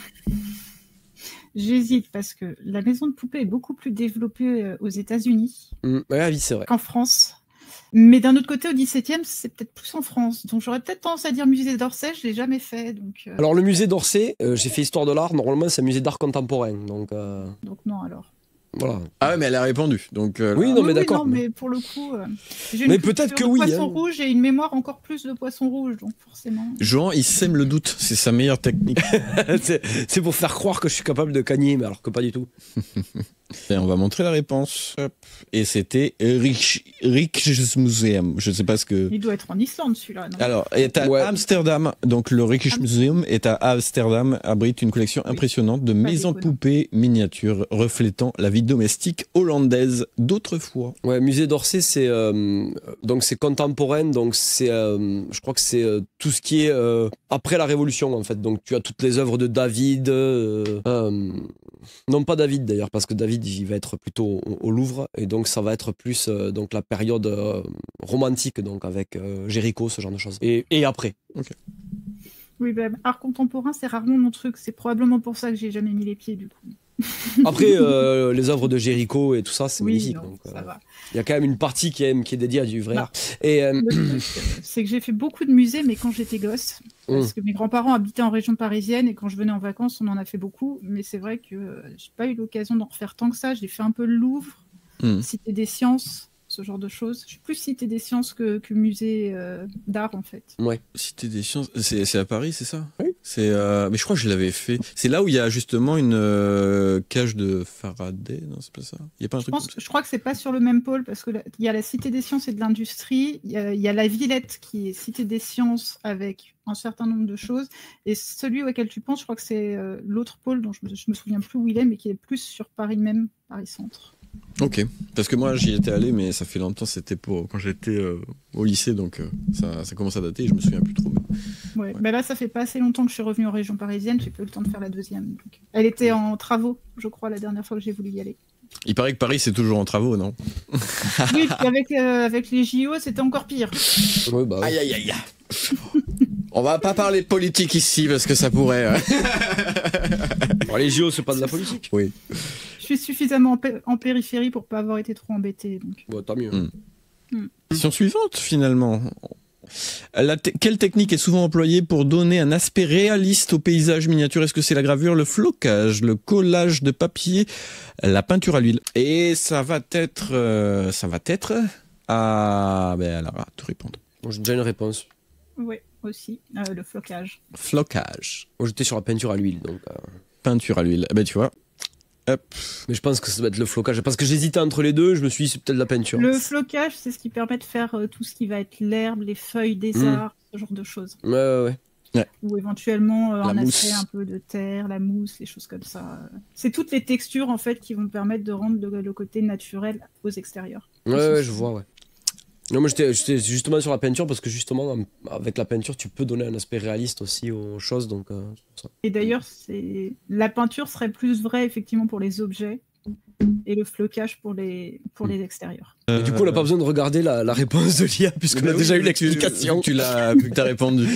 J'hésite parce que la maison de poupée est beaucoup plus développée aux États-Unis Ouais, oui, c'est vrai. qu'en France. Mais d'un autre côté, au 17e, c'est peut-être plus en France. Donc j'aurais peut-être tendance à dire musée d'Orsay, je l'ai jamais fait. Donc, Alors le musée d'Orsay, j'ai fait histoire de l'art, normalement c'est un musée d'art contemporain. Donc non, alors. voilà. Ah ouais, mais elle a répondu. Donc, Oui, non, mais d'accord. Non, mais pour le coup, j'ai Mais une peut-être culture que de oui, poisson hein. rouge et une mémoire encore plus de poisson rouge, donc forcément. Jean, il sème le doute. C'est sa meilleure technique. c'est pour faire croire que je suis capable de gagner, mais alors que pas du tout. Et on va montrer la réponse. Hop. Et c'était Rijksmuseum. Je sais pas ce que... Il doit être en Islande, celui-là. Non Alors, est à Ouais. Amsterdam. Donc, le Rijksmuseum est à Amsterdam, abrite une collection impressionnante de maisons de déconnant. poupées miniatures reflétant la vie domestique hollandaise d'autrefois. Ouais, musée d'Orsay, c'est donc c'est contemporain, donc c'est je crois que c'est tout ce qui est après la Révolution en fait. Donc tu as toutes les œuvres de David, non pas David d'ailleurs parce que David il va être plutôt au Louvre et donc ça va être plus donc la période romantique donc avec Géricault, ce genre de choses. Et après. Oui, ben, art contemporain, c'est rarement mon truc. C'est probablement pour ça que j'ai jamais mis les pieds, du coup. Après, les œuvres de Géricault et tout ça, c'est Oui, magnifique. non, Donc, ça va. il y a quand même une partie qui est dédiée à du vrai Non. art. Et Le truc, c'est que j'ai fait beaucoup de musées, mais quand j'étais gosse, parce que mes grands-parents habitaient en région parisienne et quand je venais en vacances, on en a fait beaucoup. Mais c'est vrai que j'ai pas eu l'occasion d'en refaire tant que ça. J'ai fait un peu le Louvre, Cité des Sciences, ce genre de choses. Je suis plus Cité des Sciences que musée d'art, en fait. ouais. Cité des sciences, c'est à Paris, c'est ça? Oui. C'est, mais je crois que je l'avais fait. C'est là où il y a justement une cage de Faraday, non, c'est pas ça? Il y a pas un truc comme ça? Je crois que c'est pas sur le même pôle parce que il y a la Cité des Sciences et de l'Industrie, il y a la Villette qui est Cité des Sciences avec un certain nombre de choses, et celui auquel tu penses, je crois que c'est l'autre pôle dont je me souviens plus où il est, mais qui est plus sur Paris même, Paris Centre. Ok, parce que moi j'y étais allé, mais ça fait longtemps, c'était pour quand j'étais au lycée, donc ça commence à dater et je me souviens plus trop. Ouais. Ben là, ça fait pas assez longtemps que je suis revenue en région parisienne, j'ai pas eu le temps de faire la deuxième. Donc. Elle était en travaux, je crois, la dernière fois que j'ai voulu y aller. Il paraît que Paris, c'est toujours en travaux, non? Oui, puis avec les JO, c'était encore pire. Ouais, bah, Aïe, aïe, aïe. On va pas parler de politique ici, parce que ça pourrait... bon, les JO, c'est pas de la politique. Oui. Je suis suffisamment en périphérie pour pas avoir été trop embêtée. Donc. Bon, tant mieux. Question suivante, finalement. Quelle technique est souvent employée pour donner un aspect réaliste au paysage miniature? Est-ce que c'est la gravure, le flocage, le collage de papier, la peinture à l'huile? Et ça va être... à... Ben, alors, à te répondre. Moi, j'ai déjà une réponse. Oui, aussi. Le flocage. Flocage. Moi, j'étais sur la peinture à l'huile, donc... Peinture à l'huile. Ben, tu vois. Hop. Mais je pense que ça doit être le flocage. Parce que j'hésitais entre les deux, je me suis dit, c'est peut-être la peinture. Le flocage, c'est ce qui permet de faire tout ce qui va être l'herbe, les feuilles des arbres, ce genre de choses. Ouais. Ou éventuellement La un mousse. aspect un peu de terre, la mousse, les choses comme ça. C'est toutes les textures en fait qui vont permettre de rendre le côté naturel aux extérieurs. Ouais, je vois, ouais. Non, moi j'étais justement sur la peinture parce que justement avec la peinture tu peux donner un aspect réaliste aussi aux choses, donc c'est pour ça. Et d'ailleurs, la peinture serait plus vraie effectivement pour les objets et le flocage pour les extérieurs. Et du coup on n'a pas besoin de regarder la réponse de l'IA puisqu'on a déjà eu l'explication. Tu l'as, vu que t'as répondu.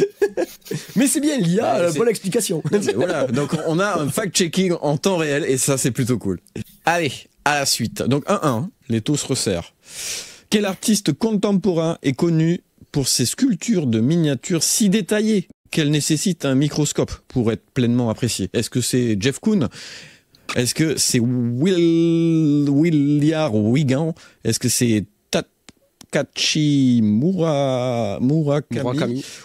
Mais c'est bien, l'IA a la c'est- bonne explication. Voilà, donc on a un fact-checking en temps réel et ça c'est plutôt cool. Allez, à la suite. Donc 1-1, les taux se resserrent. Quel artiste contemporain est connu pour ses sculptures de miniatures si détaillées qu'elles nécessitent un microscope pour être pleinement appréciées? Est-ce que c'est Jeff Koons? Est-ce que c'est William Wigan? Est-ce que c'est Takashi Murakami?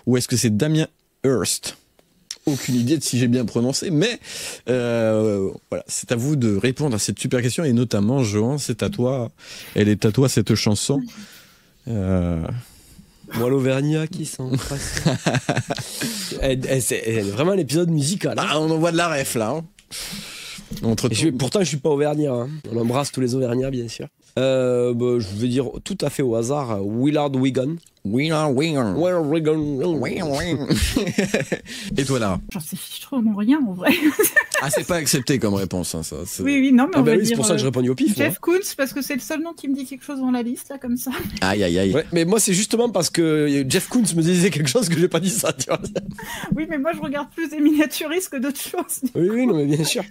Ou est-ce que c'est Damien Hirst? Aucune idée de si j'ai bien prononcé, mais voilà, c'est à vous de répondre à cette super question, et notamment, Johan, c'est à toi. Elle est à toi, cette chanson. Moi l'Auvergnat qui s'embrasse. C'est vraiment un épisode musical. Hein. Ah, on envoie de la ref, là. Hein. Pourtant, je suis pas Auvergnat. Hein. On embrasse tous les Auvergnats, bien sûr. Je vais dire tout à fait au hasard, Willard Wigan. Willard Wigan. Et toi, là? J'en sais fichtrement rien en vrai. Ah, c'est pas accepté comme réponse, hein, ça. Oui, non, mais on va oui, dire, c'est pour ça que j'ai répondu au pif. Jeff Koons, parce que c'est le seul nom qui me dit quelque chose dans la liste, là, comme ça. Aïe, aïe, aïe. Ouais, mais moi, c'est justement parce que Jeff Koons me disait quelque chose que j'ai pas dit ça, tu vois. Oui, mais moi, je regarde plus des miniaturistes que d'autres choses. Oui, non, mais bien sûr.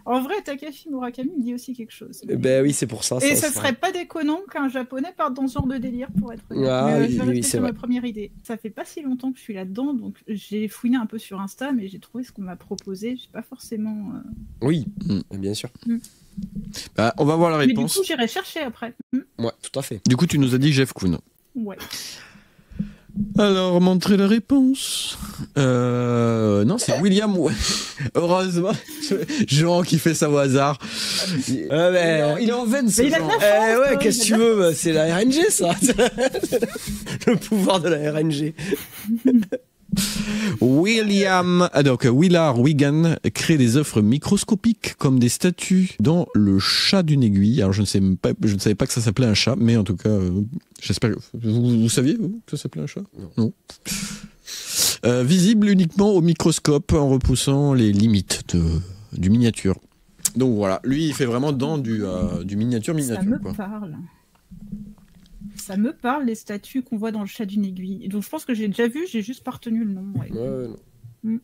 En vrai, Takashi Murakami me dit aussi quelque chose. Ben oui, c'est pour ça. Et ça serait pas déconnant qu'un japonais parte dans ce genre de délire, pour être honnête. Ah, Mais, oui, je vais oui, rester c'est sur vrai. ma première idée. Ça fait pas si longtemps que je suis là-dedans, donc j'ai fouiné un peu sur Insta, mais j'ai trouvé ce qu'on m'a proposé. J'ai pas forcément. Oui, bien sûr. Bah, on va voir la Mais du réponse. coup, j'irai chercher après. Ouais, tout à fait. Du coup, tu nous as dit Jeff Koons. Ouais. Alors, montrer la réponse. Non, c'est William. Heureusement, Jean qui fait ça au hasard. Il est en veine, ce Mais il a de Jean. la chance, Ouais, quoi, qu'est-ce que il a tu de veux? C'est la RNG, ça. Le pouvoir de la RNG. Willard Wigan crée des œuvres microscopiques comme des statues dans le chat d'une aiguille. Alors je ne savais pas que ça s'appelait un chat, mais en tout cas, j'espère que vous saviez vous, que ça s'appelait un chat? Non. Visible uniquement au microscope en repoussant les limites du miniature. Donc voilà, lui il fait vraiment dans du miniature. Ça me Quoi. parle. Ça me parle, les statues qu'on voit dans le chat d'une aiguille. Donc je pense que j'ai déjà vu, j'ai juste pas retenu le nom. Ouais. Ouais, non.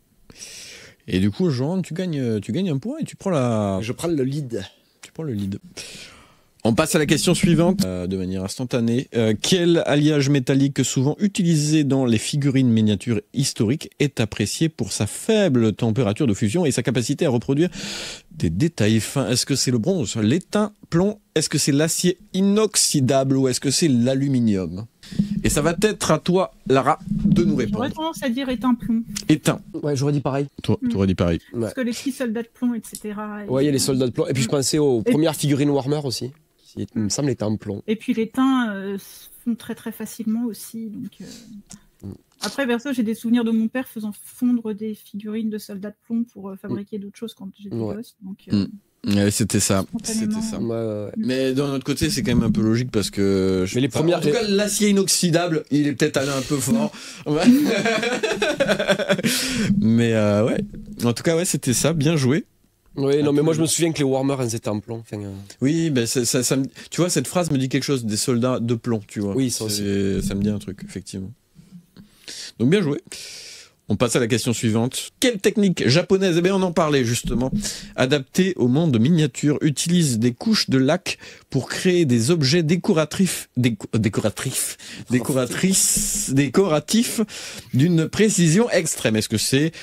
Et du coup, Jean, tu gagnes un point et tu prends Je prends le lead. Tu prends le lead. On passe à la question suivante, de manière instantanée. Quel alliage métallique souvent utilisé dans les figurines miniatures historiques est apprécié pour sa faible température de fusion et sa capacité à reproduire des détails fins? Est-ce que c'est le bronze, l'étain, plomb? Est-ce que c'est l'acier inoxydable ou est-ce que c'est l'aluminium? Et ça va être à toi, Lara, de nous J'aurais répondre. tendance à dire éteint plomb. Étain. Ouais, j'aurais dit pareil. Toi, tu aurais dit pareil. Ouais. Parce que les petits soldats de plomb, etc. Ouais, il y a les soldats de plomb. Et puis je pensais aux premières figurines Warhammer aussi. Qui, il me semble, étaient en plomb. Et puis les teints se font très très facilement aussi. Donc, Après, perso, j'ai des souvenirs de mon père faisant fondre des figurines de soldats de plomb pour fabriquer d'autres choses quand j'étais gosse. Donc, Ouais, c'était ça. Spontanément. C'était ça. Ouais. Mais d'un autre côté, c'est quand même un peu logique parce que. Mais les premières- En tout cas, l'acier inoxydable, il est peut-être allé un peu fort. Ouais. Mais ouais. En tout cas, ouais, c'était ça. Bien joué. Oui, non, mais moi je me souviens que les warmers, elles étaient en plomb. Enfin, Oui, ben tu vois, cette phrase me dit quelque chose, des soldats de plomb, tu vois. Oui, ça aussi. Ça me dit un truc, effectivement. Donc bien joué. On passe à la question suivante. Quelle technique japonaise, eh bien on en parlait justement, adaptée au monde miniature, utilise des couches de lac pour créer des objets décoratifs d'une précision extrême. Est-ce que c'est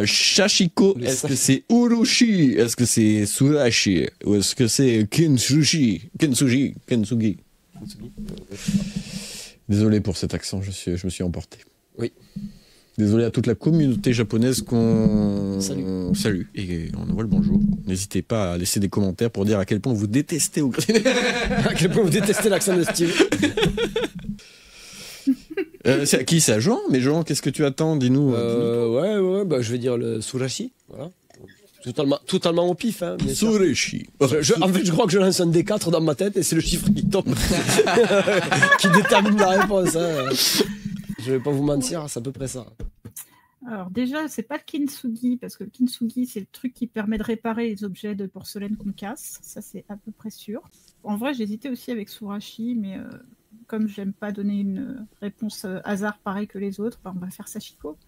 Shashiko? Est-ce que c'est Urushi? Est-ce que c'est Surashi? Ou est-ce que c'est Kintsugi? Désolé pour cet accent, je me suis emporté. Oui. Désolé à toute la communauté japonaise qu'on salue et on envoie le bonjour. N'hésitez pas à laisser des commentaires pour dire à quel point vous détestez à quel point vous détestez l'accent de Steve. C'est à qui? C'est à Jean? Mais Jean, qu'est-ce que tu attends? Dis-nous. Ouais, bah, je vais dire le Surashi. Voilà. Totalement au pif. Hein, Surashi. En fait, je crois que je lance un D4 dans ma tête et c'est le chiffre qui tombe qui détermine la réponse. Hein. Je vais pas vous mentir, c'est à peu près ça. Alors déjà, c'est pas le kintsugi, parce que le kintsugi, c'est le truc qui permet de réparer les objets de porcelaine qu'on casse. Ça, c'est à peu près sûr. En vrai, j'hésitais aussi avec Surashi, mais comme j'aime pas donner une réponse hasard pareil que les autres, bah, on va faire Sachiko.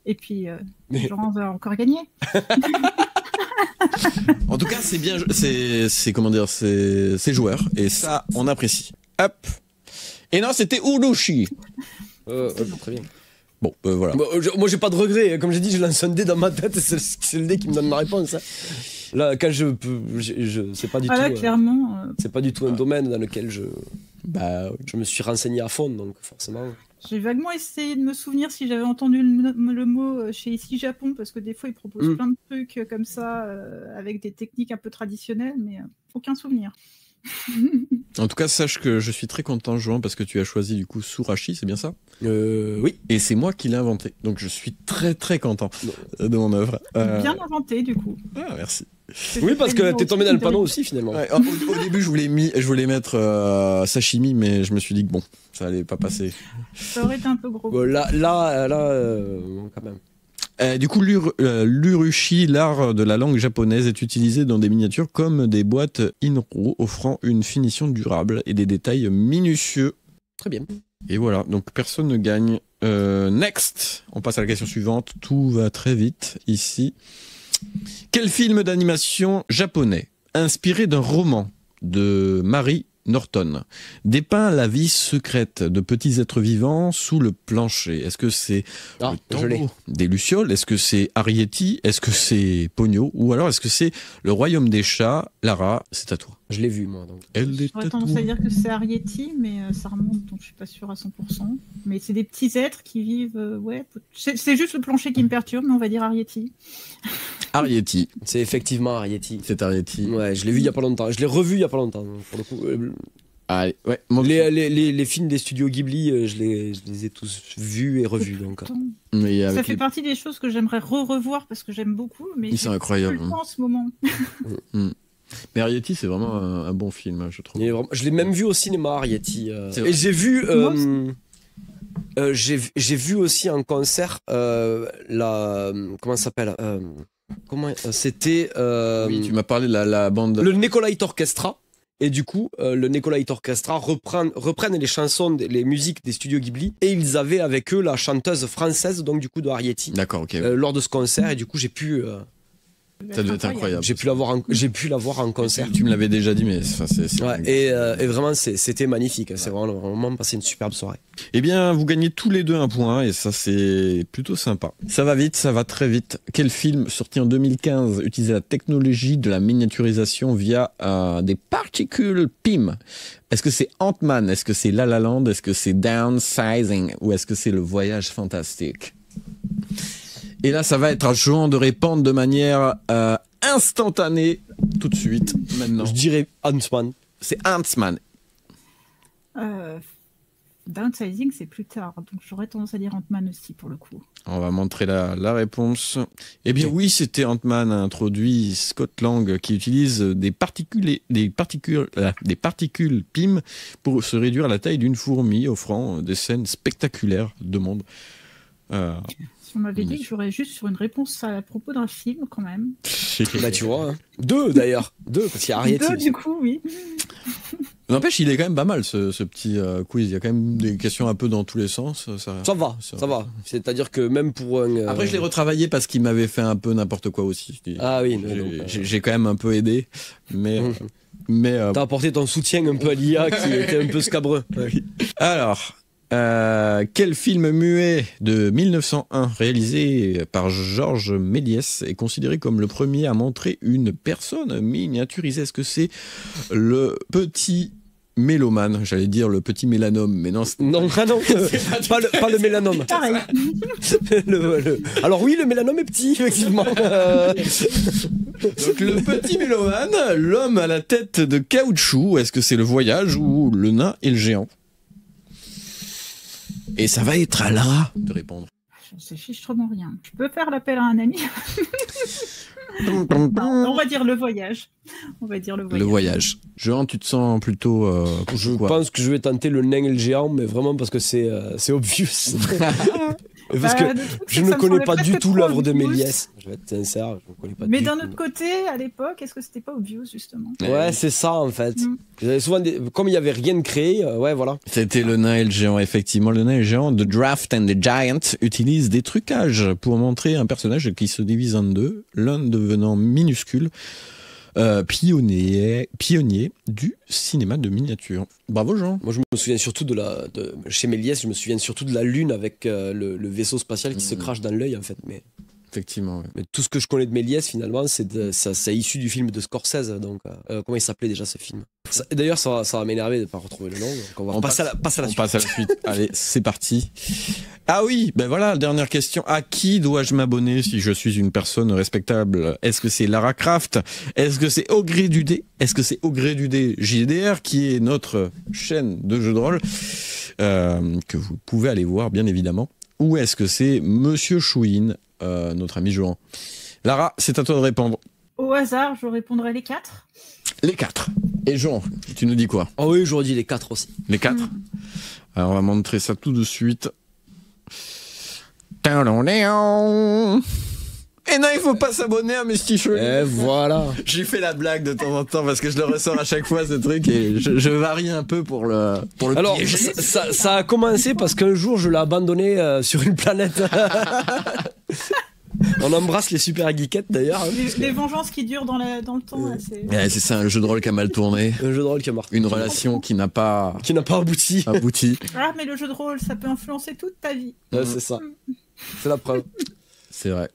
Et puis, Jean va encore gagner. En tout cas, c'est bien, c'est comment dire, c'est joueur, et ça, on apprécie. Hop. Et non, c'était Urushi. Très bien. Bon, voilà. Moi, j'ai pas de regret. Comme j'ai dit, je lance un dé dans ma tête et c'est le dé qui me donne ma réponse. Hein. Là, quand c'est pas du tout. Là, clairement. C'est pas du tout un domaine dans lequel je me suis renseigné à fond, donc forcément. J'ai vaguement essayé de me souvenir si j'avais entendu le mot chez Ici Japon, parce que des fois, ils proposent plein de trucs comme ça, avec des techniques un peu traditionnelles, mais aucun souvenir. En tout cas, sache que je suis très content, Joan, parce que tu as choisi du coup Surashi, c'est bien ça? Oui. Et c'est moi qui l'ai inventé, donc je suis très très content de mon œuvre. Bien inventé, du coup. Ah, merci. Oui, parce que t'es tombé dans le panneau aussi, finalement. Ouais, au début, je voulais mettre sashimi, mais je me suis dit que bon, ça allait pas passer. Ça aurait été un peu gros. Là, quand même. Du coup, l'urushi, l'art de la langue japonaise, est utilisé dans des miniatures comme des boîtes Inro, offrant une finition durable et des détails minutieux. Très bien. Et voilà, donc personne ne gagne. Next, on passe à la question suivante. Tout va très vite ici. Quel film d'animation japonais, inspiré d'un roman de Mary Norton, dépeint la vie secrète de petits êtres vivants sous le plancher? Est-ce que c'est le tombeau des Lucioles? Est-ce que c'est Arrietty? Est-ce que c'est Pogno? Ou alors est-ce que c'est le royaume des chats? Lara, c'est à toi. Je l'ai vu, moi. Donc. J'aurais tendance à dire que c'est Arrietty, mais ça remonte, donc je suis pas sûre à 100%. Mais c'est des petits êtres qui vivent... C'est juste le plancher qui me perturbe, mais on va dire Arrietty. Arrietty. C'est effectivement Arrietty. C'est Arrietty. Ouais, je l'ai vu il y a pas longtemps. Je l'ai revu il y a pas longtemps, pour le coup. Allez, ouais. Les films des studios Ghibli, je les ai tous vus et revus. Donc. Ça fait partie des choses que j'aimerais revoir parce que j'aime beaucoup, mais c'est incroyable. Plus le temps en ce moment. Mais Arrietty, c'est vraiment un bon film, je trouve. Je l'ai même vu au cinéma, Arrietty. Et j'ai vu... j'ai vu aussi en concert comment ça s'appelle c'était... Oui, tu m'as parlé de la bande... Le Nicolait Orchestra. Et du coup, le Nicolait Orchestra reprennent les chansons, les musiques des studios Ghibli. Et ils avaient avec eux la chanteuse française, donc du coup de Arrietty. D'accord, ok. Lors de ce concert. Et du coup, j'ai pu... Ça devait être incroyable. J'ai pu la voir en concert. Tu me l'avais déjà dit, mais c'est ouais, et vraiment, c'était magnifique. C'est vraiment passé une superbe soirée. Eh bien, vous gagnez tous les deux un point, et ça, c'est plutôt sympa. Ça va vite, ça va très vite. Quel film, sorti en 2015, utilisait la technologie de la miniaturisation via des particules PIM? Est-ce que c'est Ant-Man? Est-ce que c'est La La Land? Est-ce que c'est Downsizing? Ou est-ce que c'est Le Voyage Fantastique? Et là, ça va être à Jean de répondre de manière instantanée, tout de suite, maintenant. Je dirais Ant-Man. C'est Ant-Man. Downsizing, c'est plus tard, donc j'aurais tendance à dire Ant-Man aussi, pour le coup. On va montrer la réponse. Eh bien oui, c'était Ant-Man, a introduit Scott Lang, qui utilise des particules PIM pour se réduire à la taille d'une fourmi, offrant des scènes spectaculaires de monde. Si on m'avait dit que j'aurais juste sur une réponse à propos d'un film, quand même. Bah, tu vois. Hein. 2 d'ailleurs. 2, parce qu'il y a Ariette. 2, du coup, oui. N'empêche, il est quand même pas mal ce petit quiz. Il y a quand même des questions un peu dans tous les sens. Ça va. C'est-à-dire que même pour un. Après, je l'ai retravaillé parce qu'il m'avait fait un peu n'importe quoi aussi. Ah oui, j'ai quand même un peu aidé. Mais. T'as apporté ton soutien un peu à l'IA qui était un peu scabreux. Oui. Alors. Quel film muet de 1901 réalisé par Georges Méliès est considéré comme le premier à montrer une personne miniaturisée? Est-ce que c'est le petit mélomane? J'allais dire le petit mélanome, mais non. Non, pas le mélanome. Pareil. Alors oui, le mélanome est petit, effectivement. Donc le petit mélomane, l'homme à la tête de caoutchouc. Est-ce que c'est Le Voyage ou Le Nain et le Géant? Et ça va être à Lara de répondre. Je sais fichtrement rien. Je peux faire l'appel à un ami. Non, on va dire Le Voyage. Le Voyage. Jean, tu te sens plutôt... je pense que je vais tenter Le Nain et le Géant, mais vraiment parce que c'est obvious. Parce que je ne connais pas du tout l'œuvre de Méliès. Je vais être sincère, je ne connais pas. Mais d'un autre côté, à l'époque, est-ce que c'était pas obvious, justement? Ouais, c'est ça, en fait. Souvent, comme il n'y avait rien de créé, ouais, voilà. C'était Le Nain et le Géant, effectivement. Le Nain et le Géant, The Draft and the Giant, utilise des trucages pour montrer un personnage qui se divise en deux, l'un devenant minuscule, pionnier du cinéma de miniature. Bravo Jean. Moi je me souviens surtout chez Méliès, je me souviens surtout de la Lune avec le vaisseau spatial qui se crache dans l'œil en fait. Mais effectivement. Ouais. Mais tout ce que je connais de Méliès finalement, c'est issu du film de Scorsese. Donc comment il s'appelait déjà ce film? D'ailleurs ça va m'énerver de ne pas retrouver le nom. Donc on passe à la suite. Allez, c'est parti. Ah oui, ben voilà, dernière question. À qui dois-je m'abonner si je suis une personne respectable? Est-ce que c'est Lara Croft? Est-ce que c'est Au gré du dé? Est-ce que c'est Au gré du dé JDR, qui est notre chaîne de jeux de rôle, que vous pouvez aller voir, bien évidemment? Ou est-ce que c'est Monsieur Chouine, notre ami Johan? Lara, c'est à toi de répondre. Au hasard, je répondrai les 4. Les 4. Et Jean, tu nous dis quoi? Ah oui, j'aurais dit les 4 aussi. Les 4 Alors, on va montrer ça tout de suite. Et non, il faut pas s'abonner à mes t-shirts. Et voilà. J'ai fait la blague de temps en temps parce que je le ressors à chaque fois, ce truc, et je varie un peu pour le Alors, piéger. ça a commencé parce qu'un jour, je l'ai abandonné sur une planète. On embrasse les super geekettes d'ailleurs. Les vengeances qui durent dans le temps. Là, c'est ça, un jeu de rôle qui a mal tourné. Un jeu de rôle qui a marqué. Une relation qui n'a pas abouti. Ah, mais le jeu de rôle, ça peut influencer toute ta vie. Ouais, c'est ça. C'est la preuve. C'est vrai.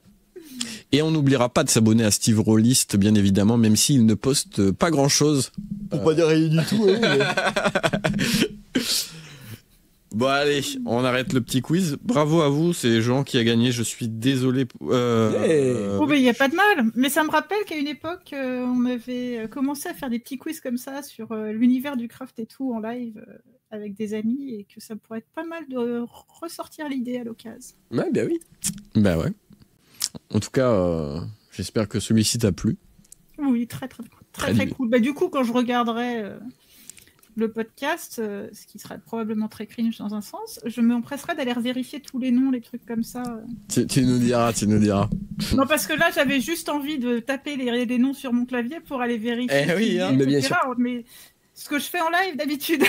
Et on n'oubliera pas de s'abonner à Steve Rollist, bien évidemment, même s'il ne poste pas grand-chose. Pour pas dire rien du tout. Hein, Bon allez, on arrête le petit quiz. Bravo à vous, c'est Jean qui a gagné. Je suis désolé. Oh mais il n'y a pas de mal. Mais ça me rappelle qu'à une époque, on avait commencé à faire des petits quiz comme ça sur l'univers du craft et tout en live avec des amis, et que ça pourrait être pas mal de ressortir l'idée à l'occasion. Ouais, bien oui. Bah ouais. En tout cas, j'espère que celui-ci t'a plu. Oui, très cool. Bah, du coup, quand je regarderai le podcast, ce qui serait probablement très cringe dans un sens, je m'empresserai d'aller vérifier tous les noms, les trucs comme ça. Tu nous diras. Non, parce que là, j'avais juste envie de taper les noms sur mon clavier pour aller vérifier. Eh oui, hein, mais bien sûr. Mais ce que je fais en live d'habitude.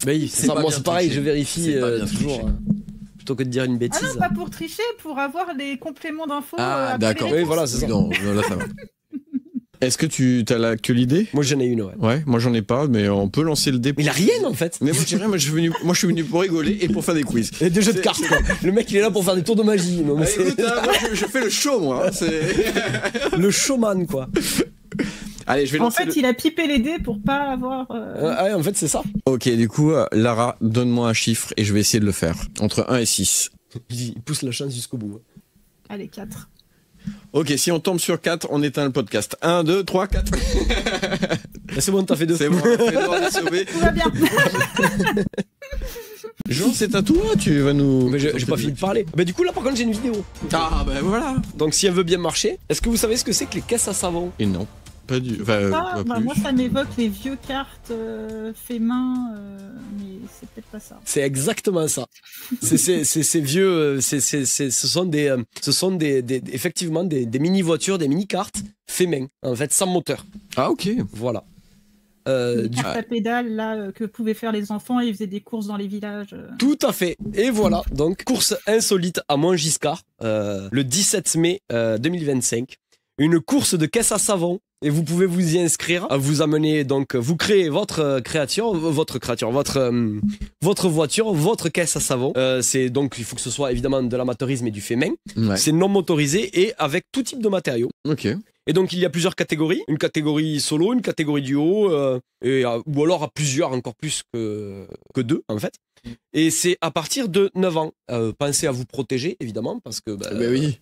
Oui, c'est ça. Moi, c'est pareil, je vérifie toujours. Plutôt que de dire une bêtise. Ah non, pas pour tricher, pour avoir les compléments d'infos. Ah, d'accord. Oui, voilà, c'est ça. Non, là, ça va. Est-ce que tu as que l'idée? Moi j'en ai une, ouais. Ouais, moi j'en ai pas, mais on peut lancer le dé. Mais il a rien en fait. Mais moi je dis rien, moi je suis venu pour rigoler et pour faire des quiz. Et des jeux de cartes quoi. Le mec il est là pour faire des tours de magie. Non, mais écoute, moi je fais le show moi. Le showman quoi. Allez, je vais lancer. En fait, il a pipé les dés pour pas avoir. Ouais, en fait c'est ça. Ok, du coup, Lara, donne-moi un chiffre et je vais essayer de le faire. Entre 1 et 6. Il pousse la chance jusqu'au bout. Allez, 4. Ok, si on tombe sur 4, on éteint le podcast. 1, 2, 3, 4. C'est bon, t'as fait 2. C'est bon, on a sauvé. Tout va bien. Jean, c'est à toi, tu vas nous... Mais j'ai pas fini de parler. Bah du coup là par contre j'ai une vidéo. Ah bah voilà. Donc si elle veut bien marcher, est-ce que vous savez ce que c'est que les caisses à savon? Et non. Pas du. Enfin, Ah, pas bah, plus. moi, ça m'évoque les vieux cartes fait main, mais c'est peut-être pas ça. C'est exactement ça. C'est vieux. Ce sont effectivement des mini voitures, des mini cartes fait main, en fait, sans moteur. Ah, ok. Voilà. Les cartes à pédales là que pouvaient faire les enfants, ils faisaient des courses dans les villages. Tout à fait. Et voilà, donc course insolite à Montgiscard, le 17 mai 2025. Une course de caisse à savon. Et vous pouvez vous y inscrire. Vous amenez donc, vous créez votre voiture, votre caisse à savon. C'est donc, il faut que ce soit évidemment de l'amateurisme et du fait main. Ouais. C'est non motorisé et avec tout type de matériaux. Ok. Et donc il y a plusieurs catégories, une catégorie solo, une catégorie duo, ou alors à plusieurs, encore plus que deux en fait. Et c'est à partir de 9 ans. Pensez à vous protéger évidemment parce que Oui.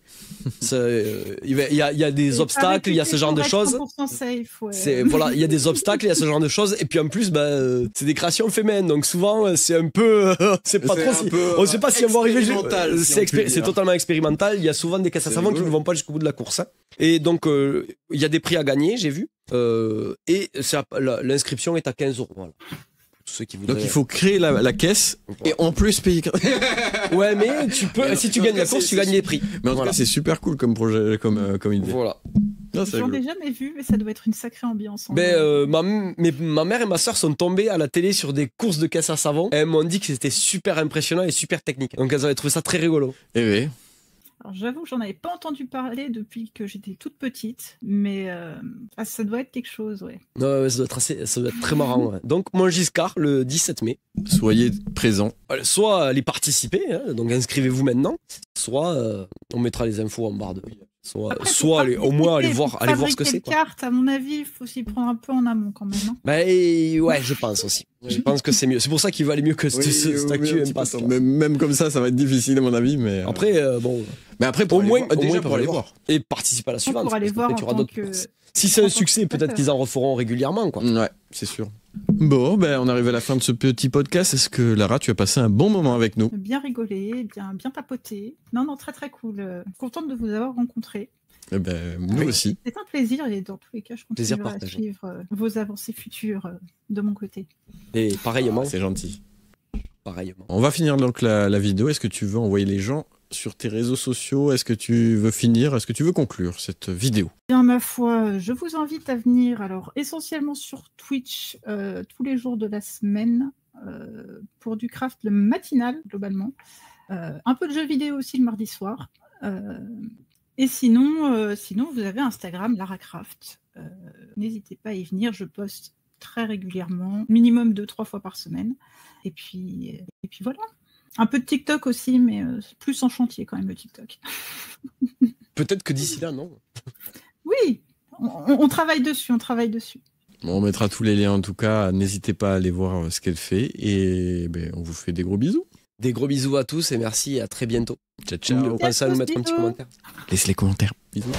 il y a des obstacles, il y a ce genre de choses. 100% safe, ouais. Voilà, il y a des obstacles, il y a ce genre de choses. Et puis en plus, c'est des créations féminines, donc souvent c'est un peu, c'est pas trop. On sait pas si elles vont arriver. C'est totalement expérimental. Il y a souvent des caisses à savon qui ne vont pas jusqu'au bout de la course. Hein. Et donc il y a des prix à gagner, j'ai vu. Et l'inscription est à 15 €. Voilà. Ceux qui voudraient... Donc il faut créer la caisse et en plus payer. Ouais, mais tu peux, si tu gagnes la course, tu gagnes les prix. Mais en tout cas, c'est super cool comme projet, comme idée. Voilà. Non, c'est J'en rigolo. ai jamais vu, mais ça doit être une sacrée ambiance. Ma mère et ma soeur sont tombées à la télé sur des courses de caisse à savon. Elles m'ont dit que c'était super impressionnant et super technique. Donc elles avaient trouvé ça très rigolo. Eh oui. Alors j'avoue que j'en avais pas entendu parler depuis que j'étais toute petite, mais ça doit être quelque chose, ouais. Ouais, ça doit être très marrant. Ouais. Donc Montgiscard, le 17 mai. Soyez présents. Soit allez participer, hein, donc inscrivez-vous maintenant, soit on mettra les infos en barre de... Soit au moins aller voir ce que c'est. Les cartes, à mon avis, il faut s'y prendre un peu en amont quand même. Hein. Ouais, je pense aussi. Je pense que c'est mieux. C'est pour ça qu'il valait mieux que ce actu Impasse. Même comme ça va être difficile à mon avis. Mais après, bon. Mais après, au moins pour aller voir. Et participer à la suivante. Pour aller voir en tant que... Si c'est un succès, peut-être qu'ils en referont régulièrement, quoi. Ouais, c'est sûr. Bon, on arrive à la fin de ce petit podcast. Est-ce que Lara, tu as passé un bon moment avec nous? Bien rigolé, bien papoté. Non, très très cool. Contente de vous avoir rencontré. Nous aussi. C'est un plaisir et dans tous les cas, je continuerai à suivre vos avancées futures de mon côté. Et pareillement. C'est gentil. Pareillement. On va finir donc la vidéo. Est-ce que tu veux envoyer les gens sur tes réseaux sociaux? Est-ce que tu veux finir? Est-ce que tu veux conclure cette vidéo? Bien, ma foi, je vous invite à venir, alors essentiellement sur Twitch, tous les jours de la semaine, pour du craft le matinal, globalement. Un peu de jeux vidéo aussi le mardi soir. Et sinon, vous avez Instagram, LaraCraft. N'hésitez pas à y venir, je poste très régulièrement, minimum 2-3 fois par semaine. Et puis voilà. Un peu de TikTok aussi, mais plus en chantier quand même le TikTok. Peut-être que d'ici là, non. Oui, on travaille dessus, Bon, on mettra tous les liens en tout cas. N'hésitez pas à aller voir ce qu'elle fait. Et on vous fait des gros bisous. Des gros bisous à tous et merci et à très bientôt. Ciao, ciao. Pensez à nous mettre un petit commentaire. Laisse les commentaires. Bisous.